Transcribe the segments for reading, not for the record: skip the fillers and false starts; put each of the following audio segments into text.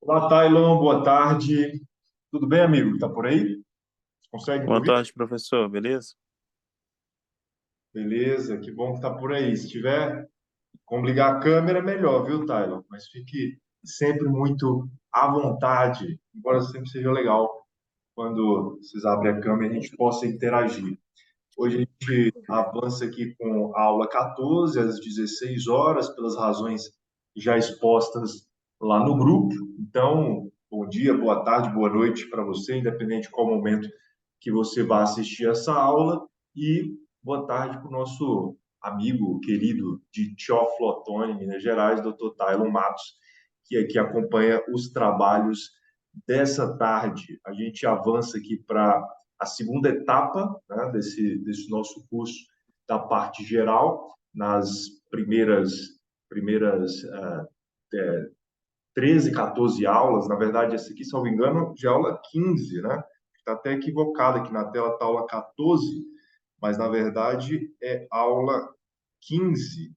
Olá, Tailon, boa tarde. Tudo bem, amigo? Tá por aí? Consegue me Boa ouvir? tarde, professor, beleza? Beleza, que bom que tá por aí. Se tiver como ligar a câmera, melhor, viu, Tailon? Mas fique sempre muito à vontade, embora sempre seja legal quando vocês abrem a câmera e a gente possa interagir. Hoje a gente avança aqui com a aula 14, às 16 horas, pelas razões já expostas lá no grupo. Então, bom dia, boa tarde, boa noite para você, independente de qual momento que você vá assistir essa aula. E boa tarde para o nosso amigo querido de Teófilo Otoni, Minas Gerais, Dr. Taylor Matos, que aqui acompanha os trabalhos dessa tarde. A gente avança aqui para a segunda etapa, né, desse nosso curso da parte geral, nas primeiras 13, 14 aulas. Na verdade, essa aqui, se não me engano, já é aula 15, né? Está até equivocado aqui na tela, está aula 14, mas na verdade é aula 15,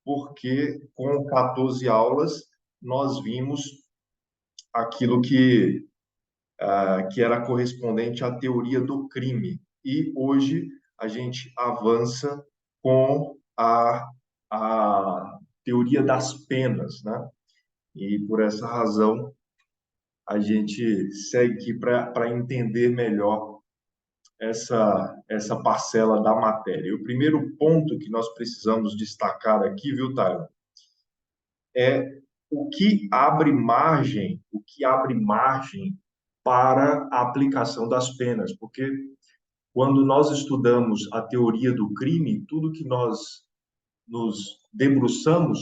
porque com 14 aulas nós vimos aquilo que era correspondente à teoria do crime. E hoje a gente avança com a teoria das penas, né? E por essa razão a gente segue aqui para entender melhor essa parcela da matéria. E o primeiro ponto que nós precisamos destacar aqui, viu, Tyler, é o que abre margem para a aplicação das penas, porque quando nós estudamos a teoria do crime, tudo que nós nos debruçamos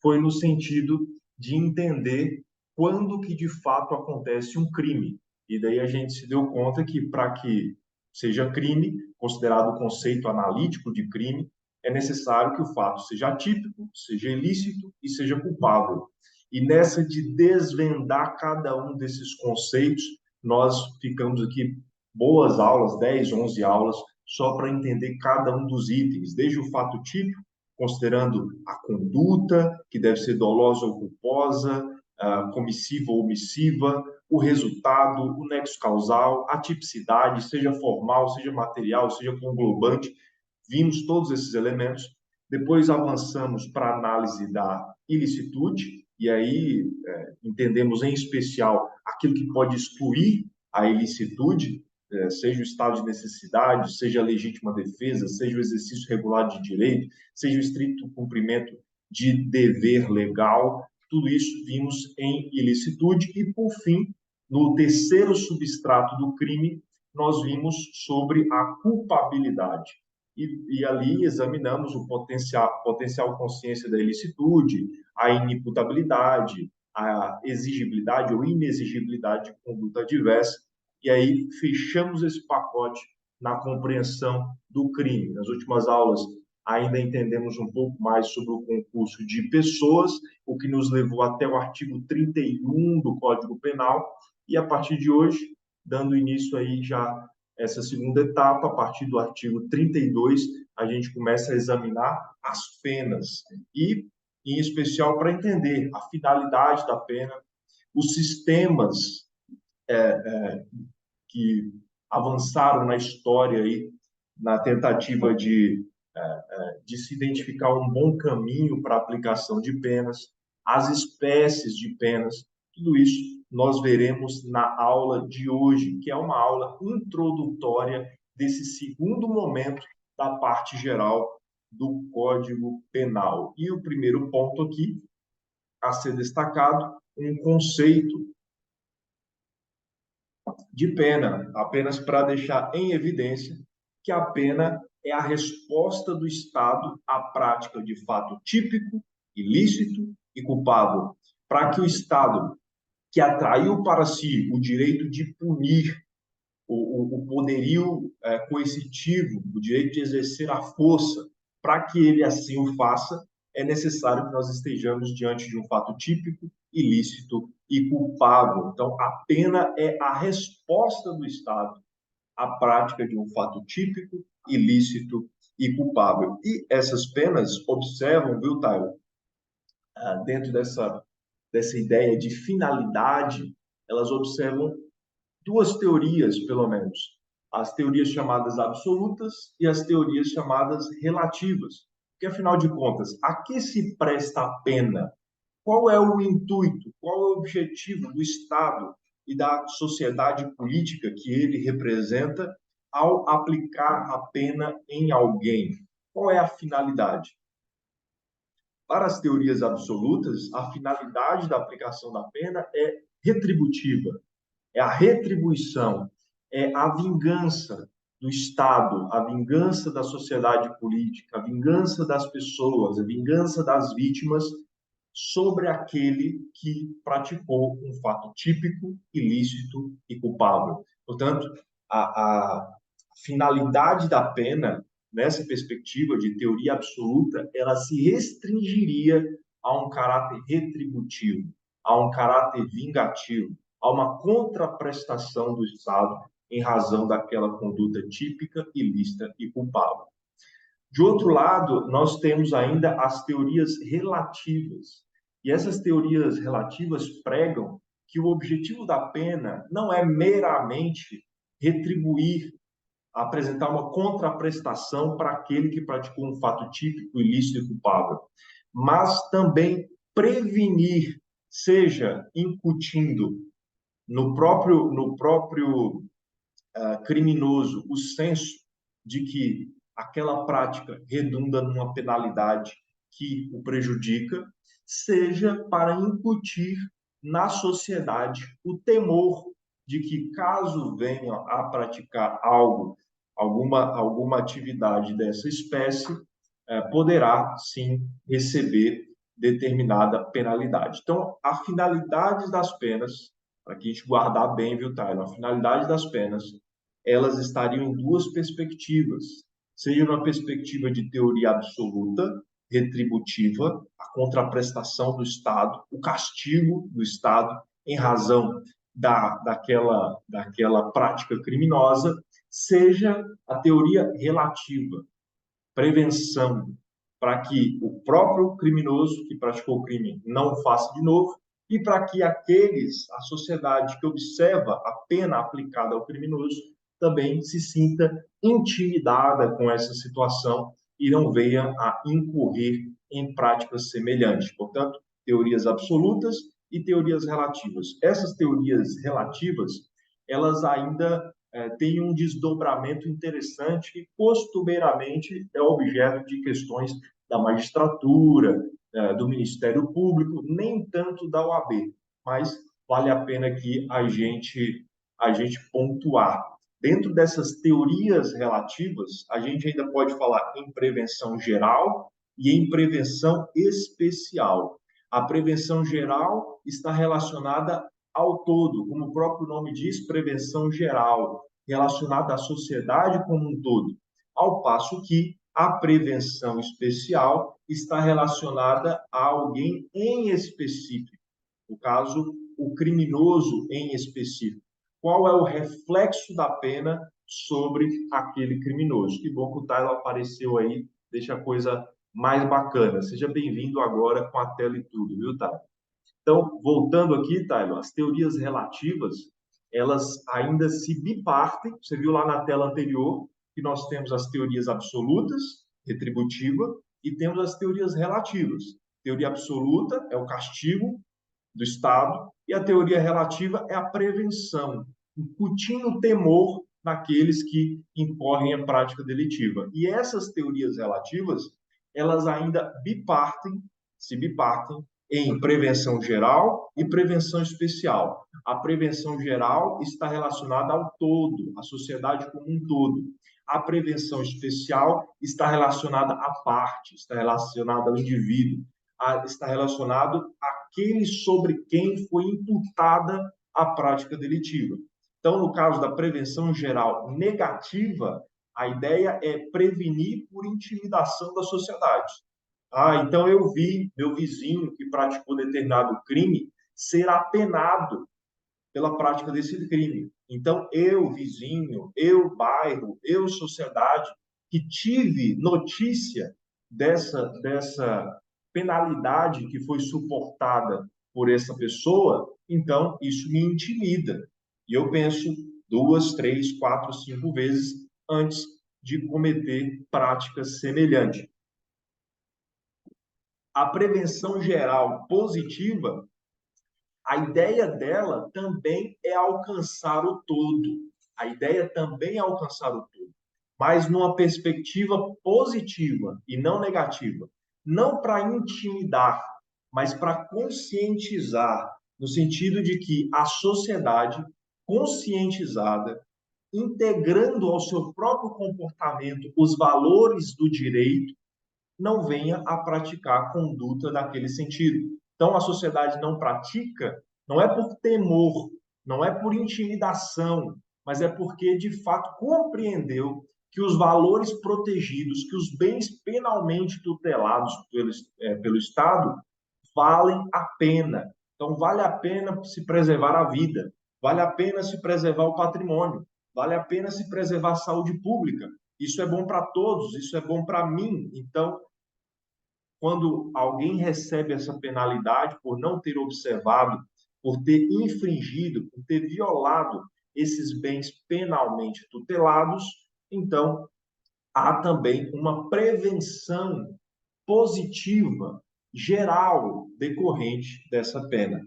foi no sentido de entender quando que de fato acontece um crime. E daí a gente se deu conta que para que seja crime, considerado o conceito analítico de crime, é necessário que o fato seja atípico, seja ilícito e seja culpável. E nessa de desvendar cada um desses conceitos, nós ficamos aqui boas aulas, 10, 11 aulas, só para entender cada um dos itens, desde o fato típico, considerando a conduta, que deve ser dolosa ou culposa, comissiva ou omissiva, o resultado, o nexo causal, a tipicidade, seja formal, seja material, seja conglobante. Vimos todos esses elementos. Depois avançamos para a análise da ilicitude, e aí entendemos em especial aquilo que pode excluir a ilicitude, seja o estado de necessidade, seja a legítima defesa, seja o exercício regular de direito, seja o estrito cumprimento de dever legal, tudo isso vimos em ilicitude. E, por fim, no terceiro substrato do crime, nós vimos sobre a culpabilidade. E ali examinamos o potencial consciência da ilicitude, a inimputabilidade, a exigibilidade ou inexigibilidade de conduta adversa, e aí fechamos esse pacote na compreensão do crime. Nas últimas aulas, ainda entendemos um pouco mais sobre o concurso de pessoas, o que nos levou até o artigo 31 do Código Penal, e a partir de hoje, dando início aí já essa segunda etapa, a partir do artigo 32, a gente começa a examinar as penas, e em especial para entender a finalidade da pena, os sistemas que avançaram na história aí, na tentativa de se identificar um bom caminho para a aplicação de penas, as espécies de penas, tudo isso nós veremos na aula de hoje, que é uma aula introdutória desse segundo momento da parte geral do Código Penal. E o primeiro ponto aqui a ser destacado, um conceito de pena, apenas para deixar em evidência que a pena é a resposta do Estado à prática de fato típico, ilícito e culpável, para que o Estado, que atraiu para si o direito de punir, o poderio coercitivo, o direito de exercer a força, para que ele assim o faça, é necessário que nós estejamos diante de um fato típico, ilícito e culpável. Então, a pena é a resposta do Estado à prática de um fato típico, ilícito e culpável. E essas penas observam, viu, Tyler, dentro dessa dessa ideia de finalidade, elas observam duas teorias, pelo menos. As teorias chamadas absolutas e as teorias chamadas relativas. Porque, afinal de contas, a que se presta a pena? Qual é o intuito, qual é o objetivo do Estado e da sociedade política que ele representa ao aplicar a pena em alguém? Qual é a finalidade? Para as teorias absolutas, a finalidade da aplicação da pena é retributiva, é a retribuição, é a vingança do Estado, a vingança da sociedade política, a vingança das pessoas, a vingança das vítimas sobre aquele que praticou um fato típico, ilícito e culpável. Portanto, a finalidade da pena, nessa perspectiva de teoria absoluta, ela se restringiria a um caráter retributivo, a um caráter vingativo, a uma contraprestação do Estado em razão daquela conduta típica, ilícita e culpável. De outro lado, nós temos ainda as teorias relativas. E essas teorias relativas pregam que o objetivo da pena não é meramente retribuir, apresentar uma contraprestação para aquele que praticou um fato típico, ilícito e culpável, mas também prevenir, seja incutindo no próprio criminoso o senso de que aquela prática redunda numa penalidade que o prejudica, seja para incutir na sociedade o temor de que, caso venha a praticar alguma atividade dessa espécie, poderá, sim, receber determinada penalidade. Então, a finalidade das penas, para que a gente guardar bem, viu, Tyler? A finalidade das penas, elas estariam em duas perspectivas. Seja uma perspectiva de teoria absoluta, retributiva, a contraprestação do Estado, o castigo do Estado em razão daquela prática criminosa, seja a teoria relativa, prevenção, para que o próprio criminoso que praticou o crime não o faça de novo e para que a sociedade que observa a pena aplicada ao criminoso, também se sinta intimidada com essa situação e não venha a incorrer em práticas semelhantes. Portanto, teorias absolutas e teorias relativas. Essas teorias relativas, elas ainda tem um desdobramento interessante que costumeiramente é objeto de questões da magistratura, do Ministério Público, nem tanto da OAB, mas vale a pena aqui a gente pontuar. Dentro dessas teorias relativas, a gente ainda pode falar em prevenção geral e em prevenção especial. A prevenção geral está relacionada ao todo, como o próprio nome diz, prevenção geral, relacionada à sociedade como um todo, ao passo que a prevenção especial está relacionada a alguém em específico, no caso, o criminoso em específico. Qual é o reflexo da pena sobre aquele criminoso? Que bom que o Tyler apareceu aí, deixa a coisa mais bacana. Seja bem-vindo agora com a tela e tudo, viu, Tyler? Então, voltando aqui, Tyler, as teorias relativas, elas ainda se bipartem. Você viu lá na tela anterior que nós temos as teorias absolutas, retributiva, e temos as teorias relativas. Teoria absoluta é o castigo do Estado e a teoria relativa é a prevenção, incutindo temor naqueles que incorrem em prática delitiva. E essas teorias relativas, elas ainda se bipartem em prevenção geral e prevenção especial. A prevenção geral está relacionada ao todo, à sociedade como um todo. A prevenção especial está relacionada à parte, está relacionada ao indivíduo, está relacionado àquele sobre quem foi imputada a prática delitiva. Então, no caso da prevenção geral negativa, a ideia é prevenir por intimidação da sociedade. Então eu vi meu vizinho que praticou determinado crime ser apenado pela prática desse crime. Então eu, vizinho, eu, bairro, eu, sociedade, que tive notícia dessa penalidade que foi suportada por essa pessoa, então isso me intimida. E eu penso 2, 3, 4, 5 vezes antes de cometer práticas semelhantes. A prevenção geral positiva, a ideia dela também é alcançar o todo. A ideia também é alcançar o todo, mas numa perspectiva positiva e não negativa. Não para intimidar, mas para conscientizar, no sentido de que a sociedade conscientizada, integrando ao seu próprio comportamento os valores do direito, não venha a praticar conduta naquele sentido. Então, a sociedade não pratica, não é por temor, não é por intimidação, mas é porque, de fato, compreendeu que os valores protegidos, que os bens penalmente tutelados pelo Estado, valem a pena. Então, vale a pena se preservar a vida, vale a pena se preservar o patrimônio, vale a pena se preservar a saúde pública. Isso é bom para todos, isso é bom para mim. Então, quando alguém recebe essa penalidade por não ter observado, por ter infringido, por ter violado esses bens penalmente tutelados, então há também uma prevenção positiva geral decorrente dessa pena.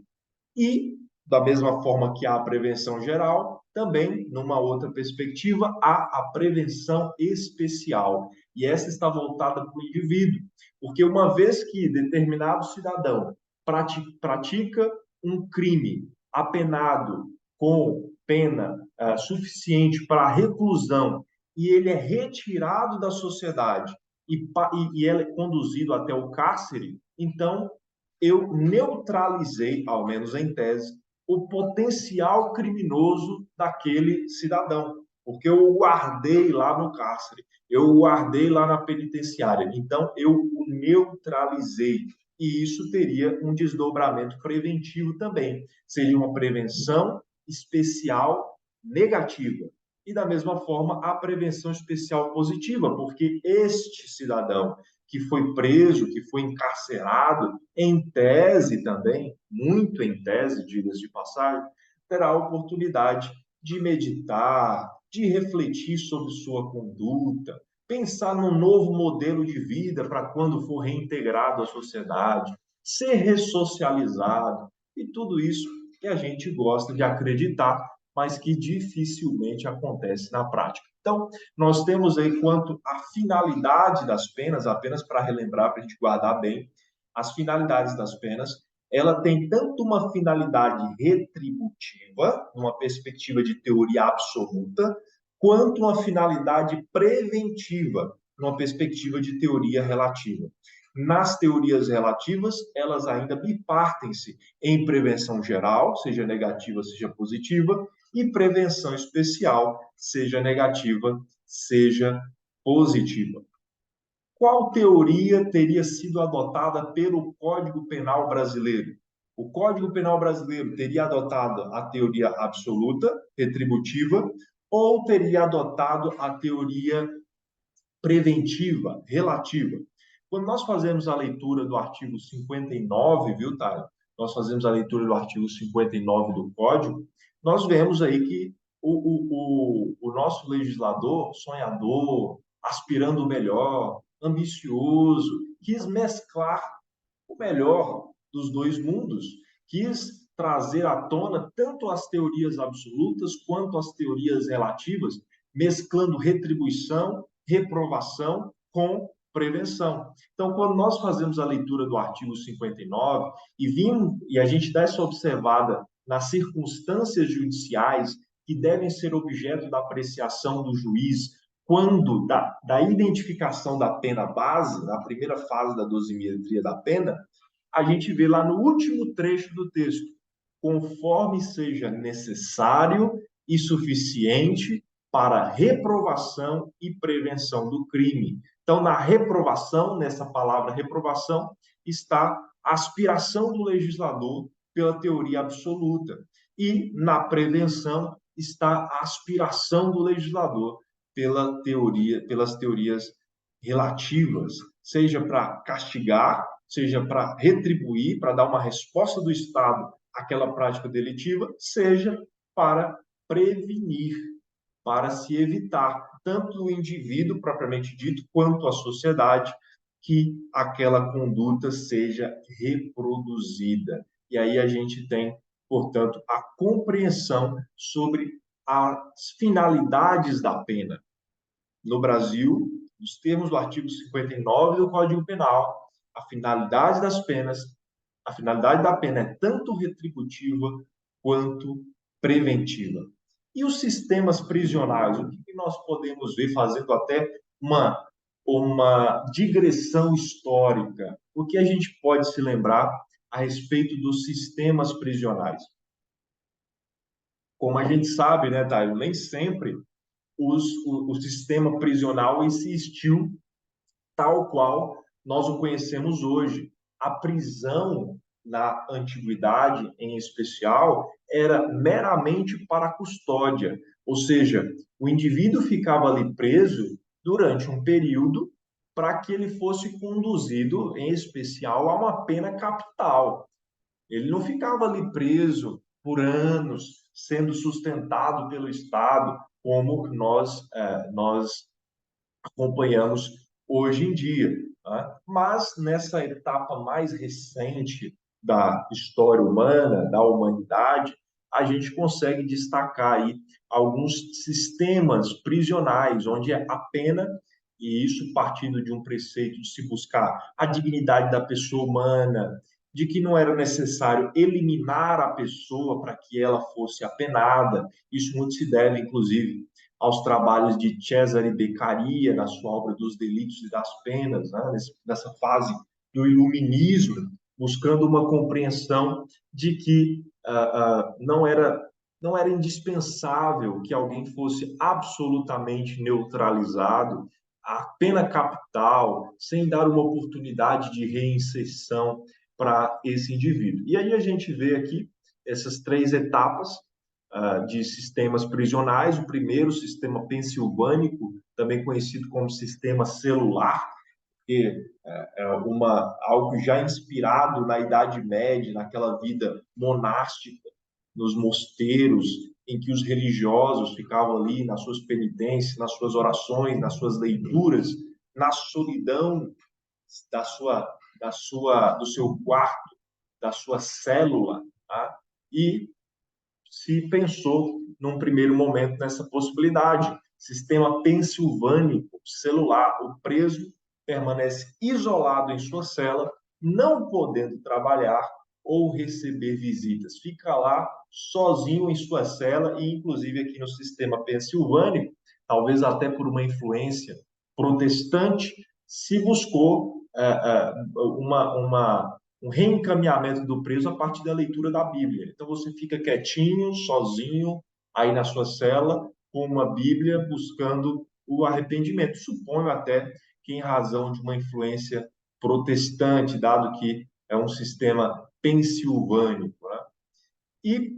E, da mesma forma que há a prevenção geral, também, numa outra perspectiva, há a prevenção especial. E essa está voltada para o indivíduo, porque uma vez que determinado cidadão pratica um crime apenado com pena suficiente para a reclusão e ele é retirado da sociedade e ele é conduzido até o cárcere, então eu neutralizei, ao menos em tese, o potencial criminoso daquele cidadão, porque eu o guardei lá no cárcere, eu o guardei lá na penitenciária, então eu o neutralizei. E isso teria um desdobramento preventivo também, seria uma prevenção especial negativa. E da mesma forma, a prevenção especial positiva, porque este cidadão que foi preso, que foi encarcerado, em tese também, muito em tese, diga-se de passagem, terá a oportunidade de meditar, de refletir sobre sua conduta, pensar num novo modelo de vida para quando for reintegrado à sociedade, ser ressocializado e tudo isso que a gente gosta de acreditar, mas que dificilmente acontece na prática. Então, nós temos aí quanto à finalidade das penas, apenas para relembrar, para a gente guardar bem, as finalidades das penas, ela tem tanto uma finalidade retributiva, numa perspectiva de teoria absoluta, quanto uma finalidade preventiva, numa perspectiva de teoria relativa. Nas teorias relativas, elas ainda bipartem-se em prevenção geral, seja negativa, seja positiva, e prevenção especial, seja negativa, seja positiva. Qual teoria teria sido adotada pelo Código Penal brasileiro? O Código Penal brasileiro teria adotado a teoria absoluta, retributiva, ou teria adotado a teoria preventiva, relativa? Quando nós fazemos a leitura do artigo 59, viu, Thay? Nós fazemos a leitura do artigo 59 do Código, nós vemos aí que o nosso legislador, sonhador, aspirando o melhor, ambicioso, quis mesclar o melhor dos dois mundos, quis trazer à tona tanto as teorias absolutas quanto as teorias relativas, mesclando retribuição, reprovação com prevenção. Então, quando nós fazemos a leitura do artigo 59 e a gente dá essa observada nas circunstâncias judiciais que devem ser objeto da apreciação do juiz quando da identificação da pena base, na primeira fase da dosimetria da pena, a gente vê lá no último trecho do texto, conforme seja necessário e suficiente para reprovação e prevenção do crime. Então, na reprovação, nessa palavra reprovação, está a aspiração do legislador pela teoria absoluta. E na prevenção está a aspiração do legislador pelas teorias relativas, seja para castigar, seja para retribuir, para dar uma resposta do Estado àquela prática delitiva, seja para prevenir, para se evitar, tanto o indivíduo propriamente dito, quanto a sociedade, que aquela conduta seja reproduzida. E aí a gente tem, portanto, a compreensão sobre as finalidades da pena. No Brasil, nos termos do artigo 59 do Código Penal, a finalidade das penas, a finalidade da pena é tanto retributiva quanto preventiva. E os sistemas prisionais, o que nós podemos ver fazendo até uma digressão histórica? O que a gente pode se lembrar a respeito dos sistemas prisionais? Como a gente sabe, né, Taio, nem sempre o sistema prisional existiu tal qual nós o conhecemos hoje. A prisão, na antiguidade, em especial, era meramente para a custódia, ou seja, o indivíduo ficava ali preso durante um período para que ele fosse conduzido, em especial, a uma pena capital. Ele não ficava ali preso por anos, sendo sustentado pelo Estado, como nós acompanhamos hoje em dia. Tá? Mas nessa etapa mais recente da história humana, da humanidade, a gente consegue destacar aí alguns sistemas prisionais, onde a pena, e isso partindo de um preceito de se buscar a dignidade da pessoa humana, de que não era necessário eliminar a pessoa para que ela fosse apenada. Isso muito se deve, inclusive, aos trabalhos de Cesare Beccaria, na sua obra dos Delitos e das Penas, né? Nessa fase do iluminismo, buscando uma compreensão de que não era indispensável que alguém fosse absolutamente neutralizado, a pena capital, sem dar uma oportunidade de reinserção para esse indivíduo. E aí a gente vê aqui essas três etapas de sistemas prisionais. O primeiro, o sistema pensilvânico, também conhecido como sistema celular, que algo já inspirado na Idade Média, naquela vida monástica, nos mosteiros, em que os religiosos ficavam ali nas suas penitências, nas suas orações, nas suas leituras, na solidão do seu quarto, da sua célula, tá? E se pensou, num primeiro momento, nessa possibilidade. Sistema pensilvânico celular. O preso permanece isolado em sua cela, não podendo trabalhar ou receber visitas. Fica lá sozinho em sua cela e, inclusive, aqui no sistema pensilvânico, talvez até por uma influência protestante, se buscou um reencaminhamento do preso a partir da leitura da Bíblia. Então você fica quietinho, sozinho, aí na sua cela, com uma Bíblia, buscando o arrependimento. Suponho até que em razão de uma influência protestante, dado que é um sistema pensilvânico. Né? E,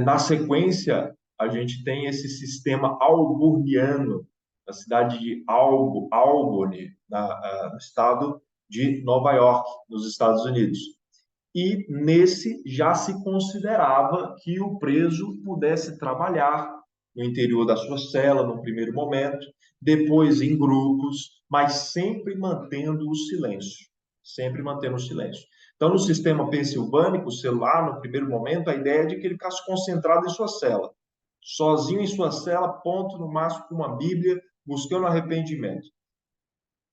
na sequência, a gente tem esse sistema auburniano, na cidade de Albany, no estado de Nova York, nos Estados Unidos. E nesse já se considerava que o preso pudesse trabalhar no interior da sua cela, no primeiro momento, depois em grupos, mas sempre mantendo o silêncio. Sempre mantendo o silêncio. Então, no sistema pensilvânico, celular, no primeiro momento, a ideia é de que ele ficasse concentrado em sua cela, sozinho em sua cela, ponto no máximo com uma Bíblia, buscando arrependimento.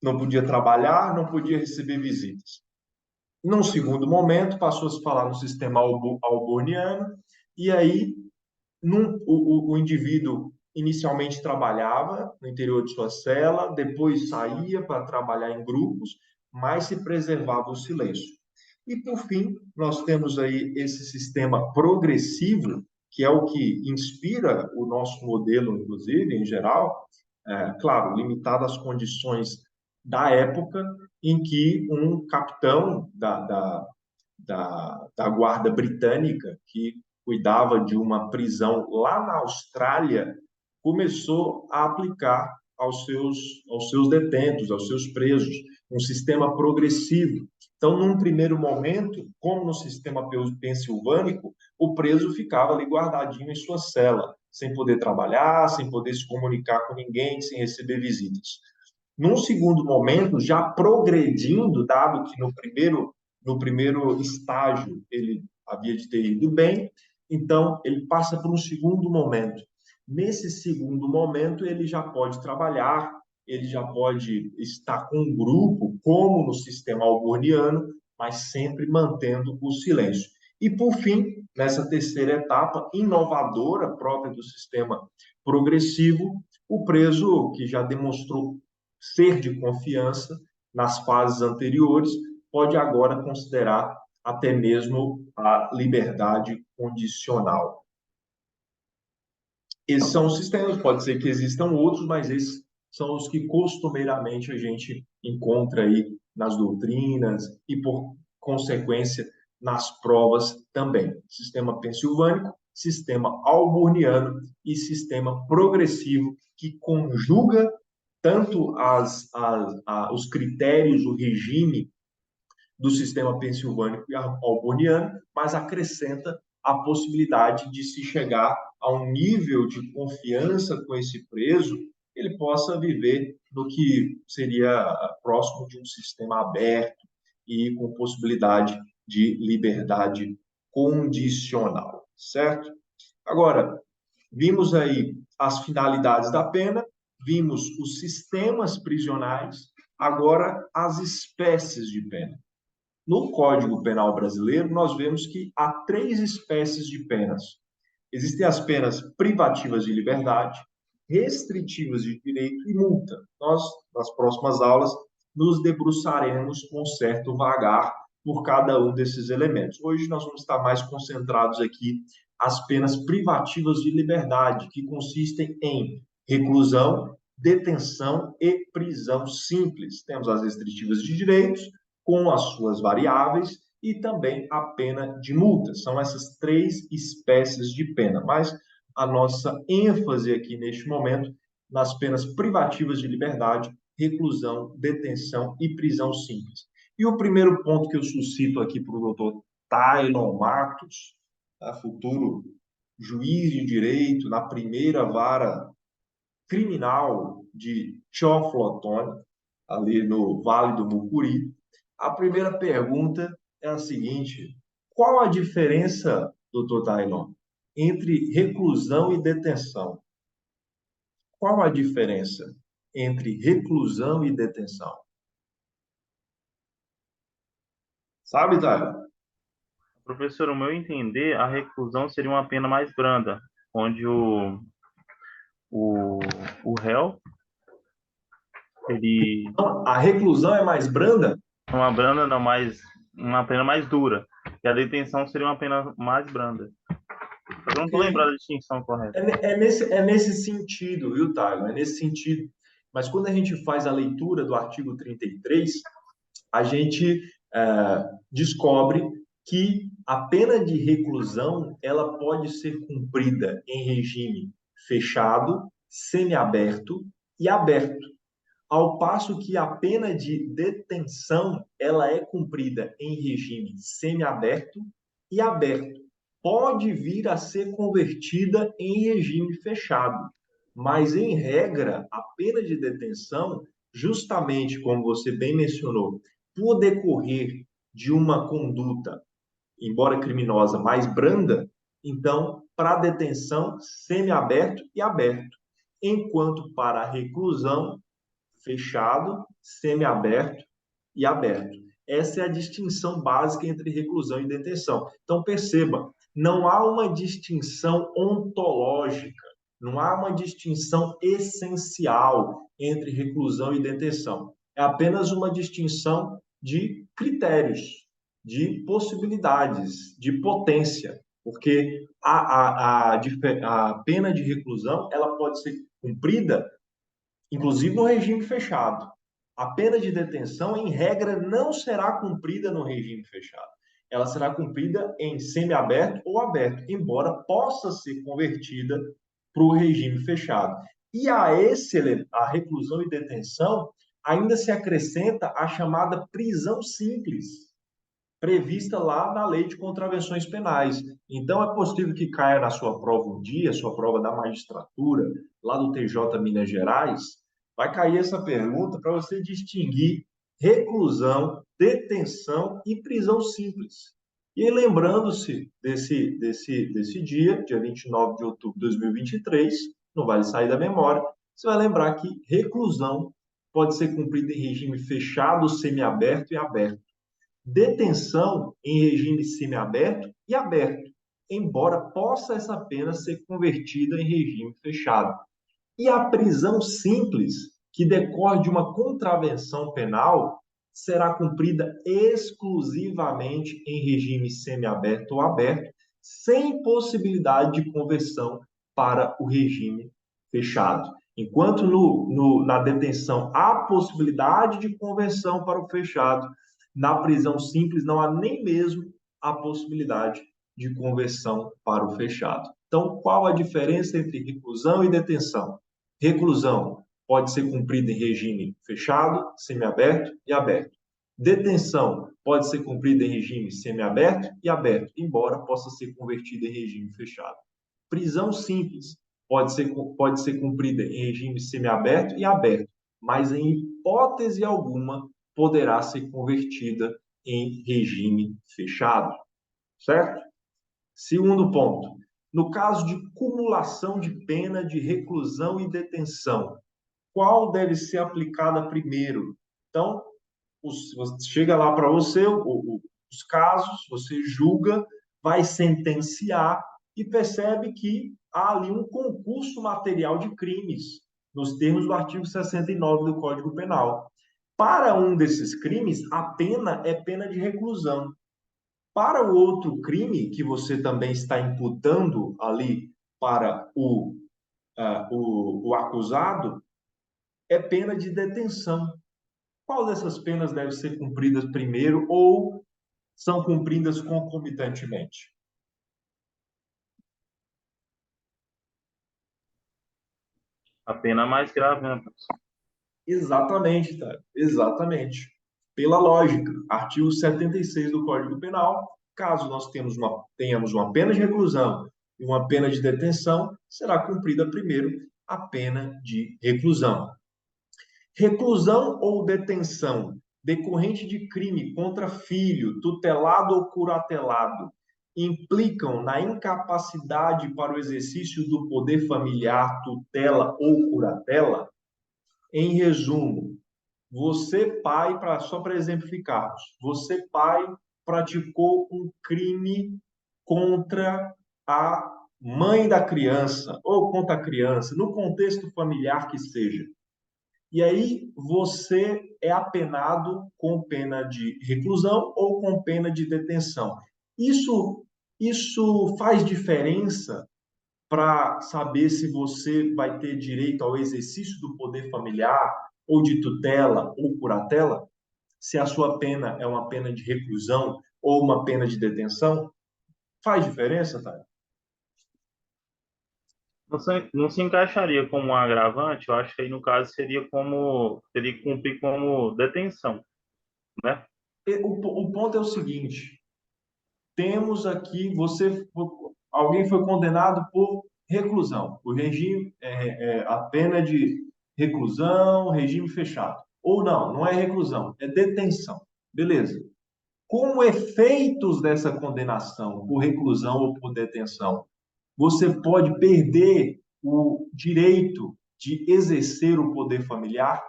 Não podia trabalhar, não podia receber visitas. Num segundo momento, passou a se falar no sistema alborniano, e aí o indivíduo inicialmente trabalhava no interior de sua cela, depois saía para trabalhar em grupos, mas se preservava o silêncio. E, por fim, nós temos aí esse sistema progressivo, que é o que inspira o nosso modelo, inclusive, em geral, claro, limitado às condições da época, em que um capitão da guarda britânica, que cuidava de uma prisão lá na Austrália, começou a aplicar aos seus detentos, aos seus presos, um sistema progressivo. Então, num primeiro momento, como no sistema pensilvânico, o preso ficava ali guardadinho em sua cela, sem poder trabalhar, sem poder se comunicar com ninguém, sem receber visitas. Num segundo momento, já progredindo, dado que no primeiro estágio ele havia de ter ido bem, então ele passa por um segundo momento. Nesse segundo momento, ele já pode trabalhar, ele já pode estar com um grupo, como no sistema alborniano, mas sempre mantendo o silêncio. E, por fim, nessa terceira etapa, inovadora, própria do sistema progressivo, o preso que já demonstrou ser de confiança nas fases anteriores, pode agora considerar até mesmo a liberdade condicional. Esses são os sistemas, pode ser que existam outros, mas esses são os que costumeiramente a gente encontra aí nas doutrinas e, por consequência, nas provas também. Sistema pensilvânico, sistema alborniano e sistema progressivo, que conjuga tanto os critérios, o regime do sistema pensilvânico e alborniano, mas acrescenta a possibilidade de se chegar a um nível de confiança com esse preso, ele possa viver no que seria próximo de um sistema aberto e com possibilidade de liberdade condicional, certo? Agora, vimos aí as finalidades da pena, vimos os sistemas prisionais, agora as espécies de pena. No Código Penal brasileiro, nós vemos que há três espécies de penas. Existem as penas privativas de liberdade, restritivas de direito e multa. Nós, nas próximas aulas, nos debruçaremos com certo vagar por cada um desses elementos. Hoje nós vamos estar mais concentrados aqui as penas privativas de liberdade, que consistem em reclusão, detenção e prisão simples. Temos as restritivas de direitos, com as suas variáveis, e também a pena de multa. São essas três espécies de pena, mas a nossa ênfase aqui neste momento nas penas privativas de liberdade, reclusão, detenção e prisão simples. E o primeiro ponto que eu suscito aqui para o doutor Taylor Matos, futuro juiz de direito na primeira vara criminal de Choflotone, ali no Vale do Mucuri. A primeira pergunta é a seguinte: qual a diferença, doutor Taylor, entre reclusão e detenção? Qual a diferença entre reclusão e detenção? Sabe, Taylor? Professor, o meu entender, a reclusão seria uma pena mais branda, onde o, o réu, ele, Então, a reclusão é mais branda? uma branda não mais, uma pena mais dura, e a detenção seria uma pena mais branda. Eu não Ok. estou lembrado da distinção correta. É nesse sentido, viu, Taylor? É nesse sentido. Mas quando a gente faz a leitura do artigo 33, a gente descobre que a pena de reclusão ela pode ser cumprida em regime fechado, semiaberto e aberto, ao passo que a pena de detenção ela é cumprida em regime semiaberto e aberto. Pode vir a ser convertida em regime fechado, mas em regra a pena de detenção, justamente como você bem mencionou, por decorrer de uma conduta, embora criminosa, mais branda, então para a detenção semiaberto e aberto, enquanto para a reclusão fechado, semiaberto e aberto. Essa é a distinção básica entre reclusão e detenção. Então, perceba, não há uma distinção ontológica, não há uma distinção essencial entre reclusão e detenção. É apenas uma distinção de critérios, de possibilidades, de potência, porque a pena de reclusão ela pode ser cumprida inclusive no regime fechado. A pena de detenção, em regra, não será cumprida no regime fechado. Ela será cumprida em semiaberto ou aberto, embora possa ser convertida para o regime fechado. E a reclusão e detenção ainda se acrescenta a chamada prisão simples, prevista lá na Lei de Contravenções Penais. Então, é possível que caia na sua prova um dia, sua prova da magistratura, lá do TJ Minas Gerais, vai cair essa pergunta para você distinguir reclusão, detenção e prisão simples. E lembrando-se desse dia 29 de outubro de 2023, não vai sair da memória, você vai lembrar que reclusão pode ser cumprida em regime fechado, semiaberto e aberto. Detenção em regime semiaberto e aberto, embora possa essa pena ser convertida em regime fechado. E a prisão simples, que decorre de uma contravenção penal, será cumprida exclusivamente em regime semiaberto ou aberto, sem possibilidade de conversão para o regime fechado. Enquanto na detenção há possibilidade de conversão para o fechado, na prisão simples não há nem mesmo a possibilidade de conversão para o fechado. Então, qual a diferença entre reclusão e detenção? Reclusão pode ser cumprida em regime fechado, semiaberto e aberto. Detenção pode ser cumprida em regime semiaberto e aberto, embora possa ser convertida em regime fechado. Prisão simples pode ser cumprida em regime semiaberto e aberto, mas em hipótese alguma poderá ser convertida em regime fechado, certo? Segundo ponto, no caso de cumulação de pena de reclusão e detenção, qual deve ser aplicada primeiro? Então, chega lá para você os casos, você julga, vai sentenciar e percebe que há ali um concurso material de crimes, nos termos do artigo 69 do Código Penal. Para um desses crimes, a pena é pena de reclusão. Para o outro crime que você também está imputando ali para o acusado, é pena de detenção. Qual dessas penas deve ser cumprida primeiro ou são cumpridas concomitantemente? A pena mais grave, né, professor? Exatamente, tá? Exatamente. Pela lógica, artigo 76 do Código Penal, caso nós tenhamos uma pena de reclusão e uma pena de detenção, será cumprida primeiro a pena de reclusão. Reclusão ou detenção decorrente de crime contra filho, tutelado ou curatelado, implicam na incapacidade para o exercício do poder familiar, tutela ou curatela? Em resumo, você, pai, só para exemplificarmos, você, pai, praticou um crime contra a mãe da criança ou contra a criança, no contexto familiar que seja. E aí você é apenado com pena de reclusão ou com pena de detenção. Isso faz diferença para saber se você vai ter direito ao exercício do poder familiar ou de tutela ou curatela? Se a sua pena é uma pena de reclusão ou uma pena de detenção? Faz diferença, tá? Não se encaixaria como um agravante, eu acho que aí no caso teria que cumprir como detenção, né? O ponto é o seguinte: temos aqui, alguém foi condenado por reclusão, o regime, a pena de reclusão, regime fechado. Ou não, não é reclusão, é detenção. Beleza. Como efeitos dessa condenação por reclusão ou por detenção, você pode perder o direito de exercer o poder familiar?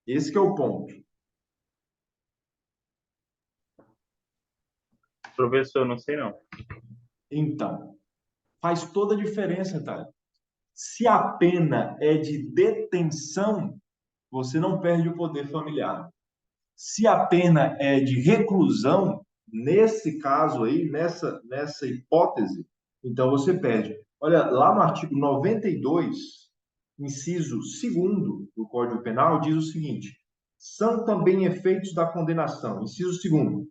Esse que é o ponto. Professor, não sei não. Então, faz toda a diferença, tá? Se a pena é de detenção, você não perde o poder familiar. Se a pena é de reclusão, nesse caso aí, nessa hipótese, então você perde. Olha, lá no artigo 92, inciso 2º do Código Penal, diz o seguinte: são também efeitos da condenação. Inciso 2º.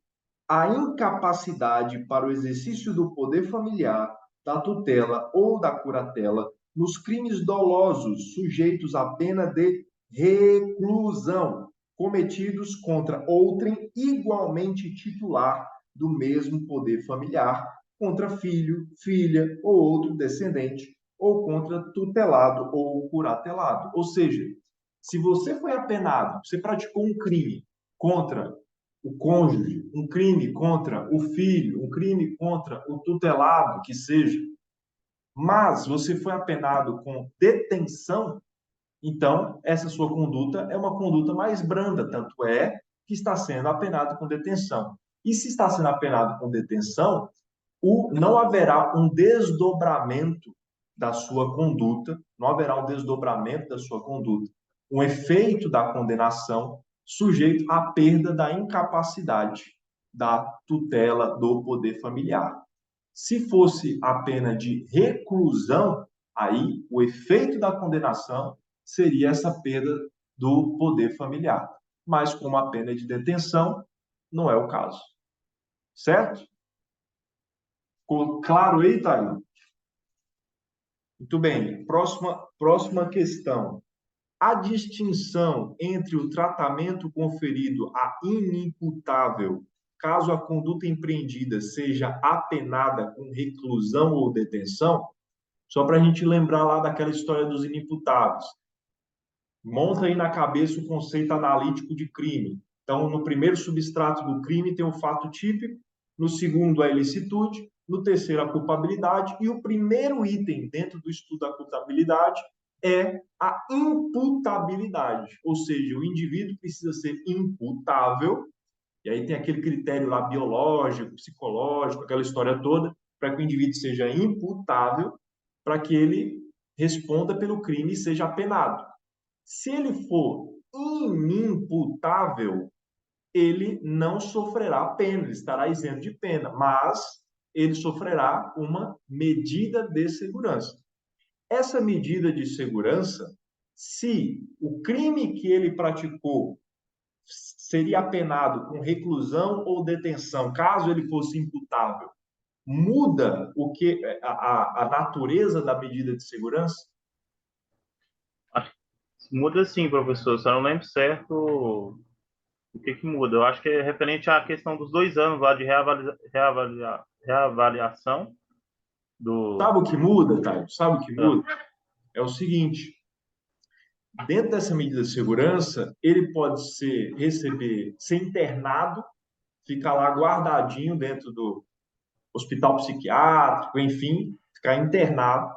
a incapacidade para o exercício do poder familiar, da tutela ou da curatela nos crimes dolosos sujeitos à pena de reclusão cometidos contra outrem igualmente titular do mesmo poder familiar, contra filho, filha ou outro descendente, ou contra tutelado ou curatelado. Ou seja, se você foi apenado, você praticou um crime contra o cônjuge, um crime contra o filho, um crime contra o tutelado, que seja, mas você foi apenado com detenção, então essa sua conduta é uma conduta mais branda, tanto é que está sendo apenado com detenção. E se está sendo apenado com detenção, não haverá um desdobramento da sua conduta, não haverá um desdobramento da sua conduta, um efeito da condenação sujeito à perda da incapacidade da tutela do poder familiar. Se fosse a pena de reclusão, aí o efeito da condenação seria essa perda do poder familiar. Mas como a pena é de detenção, não é o caso. Certo? Ficou claro aí, Thaís? Muito bem. Próxima questão. A distinção entre o tratamento conferido a inimputável, caso a conduta empreendida seja apenada com reclusão ou detenção, só para a gente lembrar lá daquela história dos inimputáveis. Monta aí na cabeça o conceito analítico de crime. Então, no primeiro substrato do crime tem o fato típico, no segundo a ilicitude, no terceiro a culpabilidade, e o primeiro item dentro do estudo da culpabilidade é a imputabilidade, ou seja, o indivíduo precisa ser imputável, e aí tem aquele critério lá biológico, psicológico, aquela história toda, para que o indivíduo seja imputável, para que ele responda pelo crime e seja apenado. Se ele for inimputável, ele não sofrerá pena, ele estará isento de pena, mas ele sofrerá uma medida de segurança. Essa medida de segurança, se o crime que ele praticou seria apenado com reclusão ou detenção, caso ele fosse imputável, muda o que a natureza da medida de segurança? Acho que muda sim, professor. Só não lembro certo o que que muda. Eu acho que é referente à questão dos 2 anos lá de reavaliação do. Sabe o que muda, Caio? Sabe o que Ah, muda? É o seguinte: dentro dessa medida de segurança, ele pode ser internado, ficar lá guardadinho dentro do hospital psiquiátrico, enfim, ficar internado,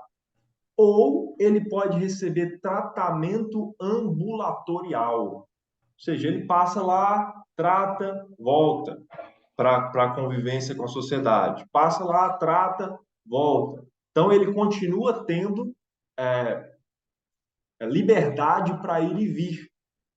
ou ele pode receber tratamento ambulatorial. Ou seja, ele passa lá, trata, volta para a convivência com a sociedade. Passa lá, trata, volta. Então, ele continua tendo é, liberdade para ir e vir.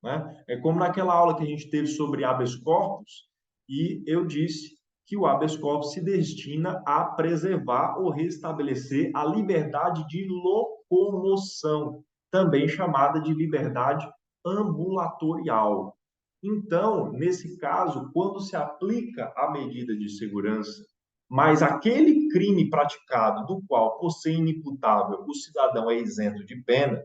Né? É como naquela aula que a gente teve sobre habeas corpus, e eu disse que o habeas corpus se destina a preservar ou restabelecer a liberdade de locomoção, também chamada de liberdade ambulatorial. Então, nesse caso, quando se aplica a medida de segurança, mas aquele crime praticado do qual, por ser inimputável, o cidadão é isento de pena,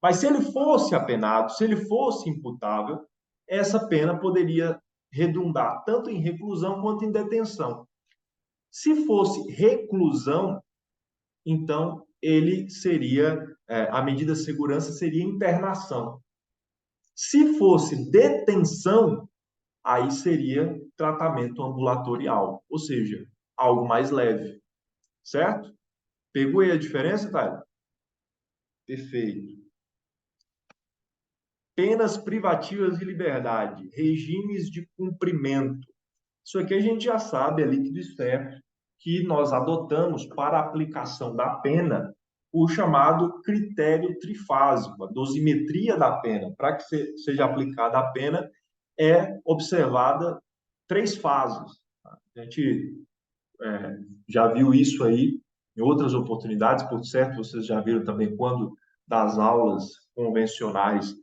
mas se ele fosse apenado, se ele fosse imputável, essa pena poderia redundar tanto em reclusão quanto em detenção. Se fosse reclusão, então ele seria, a medida de segurança seria internação. Se fosse detenção, aí seria tratamento ambulatorial, ou seja, algo mais leve, certo? Pegou aí a diferença, Tyler? Perfeito. Penas privativas de liberdade, regimes de cumprimento. Isso aqui a gente já sabe, é líquido e certo, que nós adotamos para a aplicação da pena o chamado critério trifásico, a dosimetria da pena. Para que seja aplicada a pena, é observada 3 fases. A gente já viu isso aí em outras oportunidades, por certo, vocês já viram também quando das aulas convencionais